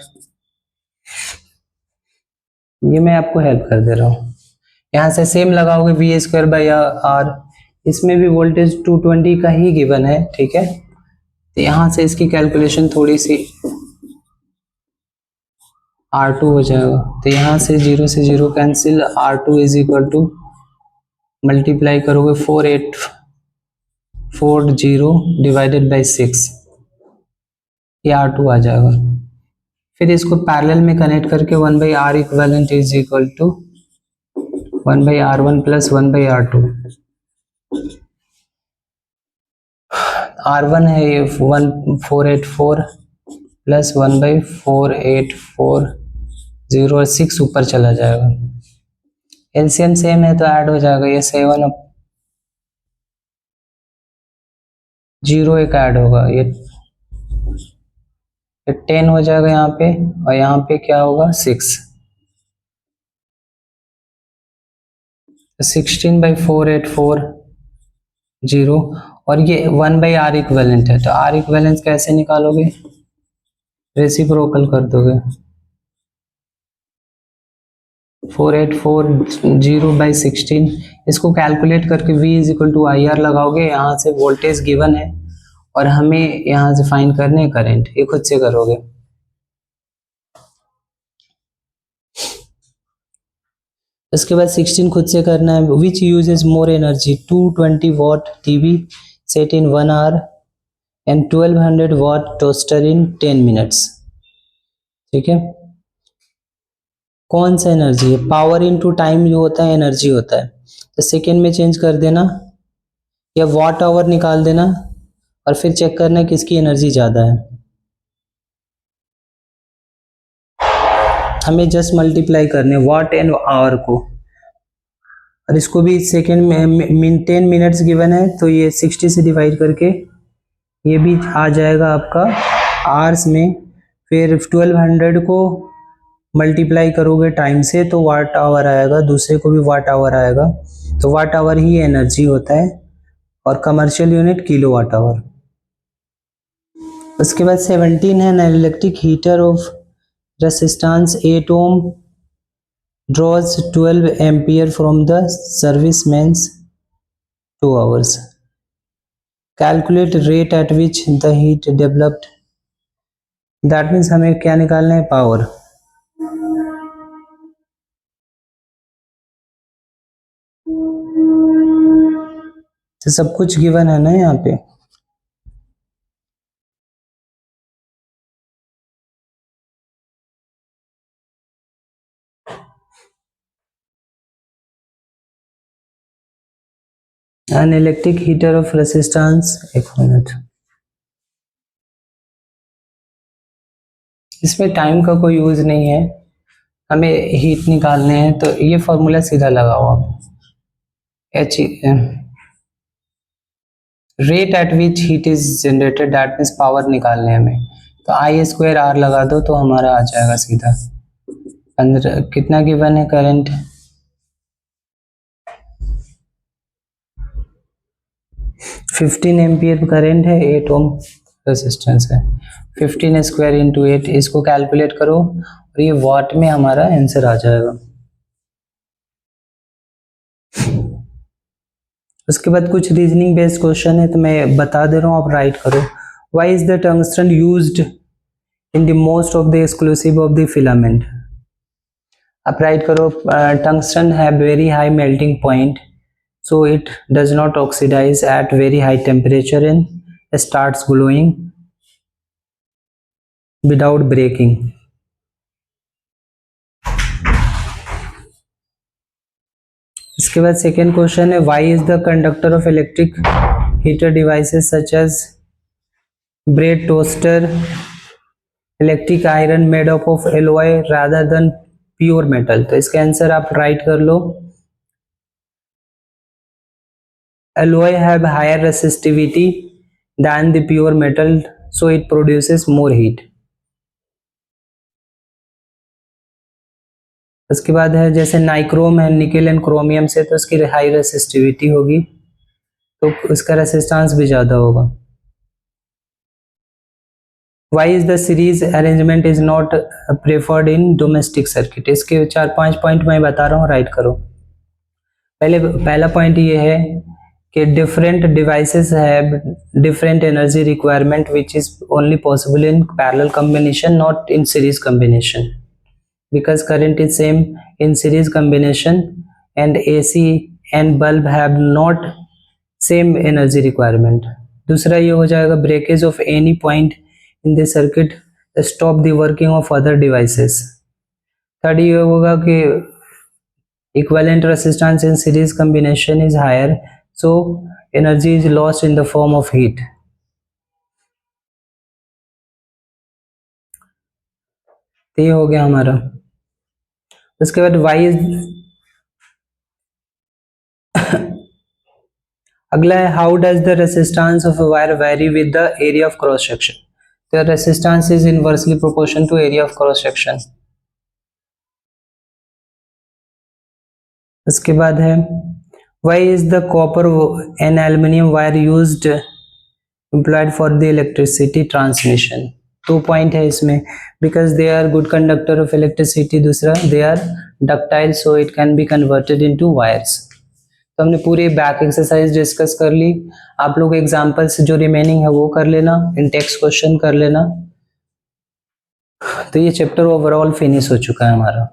ये मैं आपको हेल्प कर दे रहा हूँ। यहाँ से सेम लगाओगे V²/R, इसमें भी वोल्टेज 220 का ही गिवन है, ठीक है। तो यहाँ से इसकी कैलकुलेशन थोड़ी सी R2 हो जाएगा, तो यहाँ से 0 से 0 कैंसिल, R2 = मल्टीप्लाई करोगे 4840 डिवाइडेड बाई 6, ये R2 आ जाएगा। फिर इसको पैरेलल में कनेक्ट करके 1/R equivalent = 1/R1 + 1/R2। R1 है ये 1484 प्लस 1/4840, 6 ऊपर चला जाएगा। एलसीएम सेम है तो ऐड हो जाएगा, ये 7 अब 0 एक ऐड होगा, ये 10 हो जाएगा यहाँ पे, और यहाँ पे क्या होगा 6। 16/4840, और ये 1/R इक्विवेलेंट है, तो R इक्विवेलेंट कैसे निकालोगे, रेसिप्रोकल कर दोगे। 4840/16, इसको कैलकुलेट करके V = IR लगाओगे। यहाँ से वोल्टेज गिवन है और हमें यहाँ से फाइंड करने करंट, ये खुद से करोगे। इसके बाद 16 खुद से करना है। Which uses more energy, 220 watt TV set in 1 hour and 1200 watt toaster in 10 minutes. ठीक है, कौन सा एनर्जी है, पावर इनटू टाइम जो होता है एनर्जी होता है, तो सेकेंड में चेंज कर देना या वाट आवर निकाल देना और फिर चेक करना किसकी एनर्जी ज़्यादा है। हमें जस्ट मल्टीप्लाई करने वाट एंड आवर को, और इसको भी सेकेंड में 10 मिनट्स गिवन है, तो ये 60 से डिवाइड करके ये भी आ जाएगा आपका आवर्स में। फिर 1200 को मल्टीप्लाई करोगे टाइम से तो वाट आवर आएगा, दूसरे को भी वाट आवर आएगा, तो वाट आवर ही एनर्जी होता है और commercial unit kilowatt hour. उसके बाद 17 है, an electric heater of resistance 8 ohm draws 12 ampere from the serviceman's 2 hours. Calculate rate at which the heat developed. That means हमें क्या निकालना है, पावर। तो सब कुछ गिवन है ना यहाँ पे। An electric heater of resistance, एक मिनट, इसमें टाइम का कोई यूज नहीं है, हमें हीट निकालने हैं, तो ये फॉर्मूला सीधा लगाओ आप, H rate at which heat is generated, that means power निकालने हैं हमें, तो आई स्क्वायर आर लगा दो तो हमारा आ जाएगा सीधा 15, कितना गिवन है करंट, 15 एम्पियर करंट है, 8 ओम रेजिस्टेंस है, 15 स्क्वायर इंटू 8, इसको कैलकुलेट करो और ये वाट में हमारा आंसर आ जाएगा। उसके बाद कुछ रीजनिंग बेस्ड क्वेश्चन है तो मैं बता दे रहा हूँ, आप राइट करो। Why is the tungsten used in the most of the exclusive of the filament, आप राइट करो। Tungsten have very high melting point, so it does not oxidize at very high temperature and starts glowing without breaking. इसके बाद second question है, why is the conductor of electric heater devices such as bread toaster electric iron made up of alloy rather than pure metal, तो इसका answer आप right कर लो। Alloy have higher resistivity than the pure metal, so it produces more heat. उसके बाद है जैसे nichrome है nickel and chromium से, तो उसकी हाई रेसिस्टिविटी होगी तो उसका रेसिस्टेंस भी ज़्यादा होगा। Why is the series arrangement is not preferred in domestic circuit, इसके 4-5 पॉइंट मैं बता रहा हूँ, राइट करो। पहला पॉइंट ये है कि different devices have different energy requirement which is only possible in parallel combination, not in series combination, because current is same in series combination and AC and bulb have not same energy requirement। दूसरा ये हो जाएगा breakage of any point in the circuit stop the working of other devices। Third ये होगा कि equivalent resistance in series combination is higher, so energy is lost in the form of heat। तो ये हो गया हमारा। उसके बाद वाई इज अगला है how does the resistance of a wire vary with the area of cross section, the resistance is inversely proportion to area of cross section. उसके बाद है why is the copper and aluminium wire used employed for the electricity transmission, 2 point है इसमें, because they are good conductor of electricity, दूसरा they are ductile so it can be converted into wires. तो हमने पूरी back exercise discuss कर ली, आप लोग examples जो रिमेनिंग है वो कर लेना, इन टेक्स्ट क्वेश्चन कर लेना। तो ये चैप्टर ओवरऑल फिनिश हो चुका है हमारा।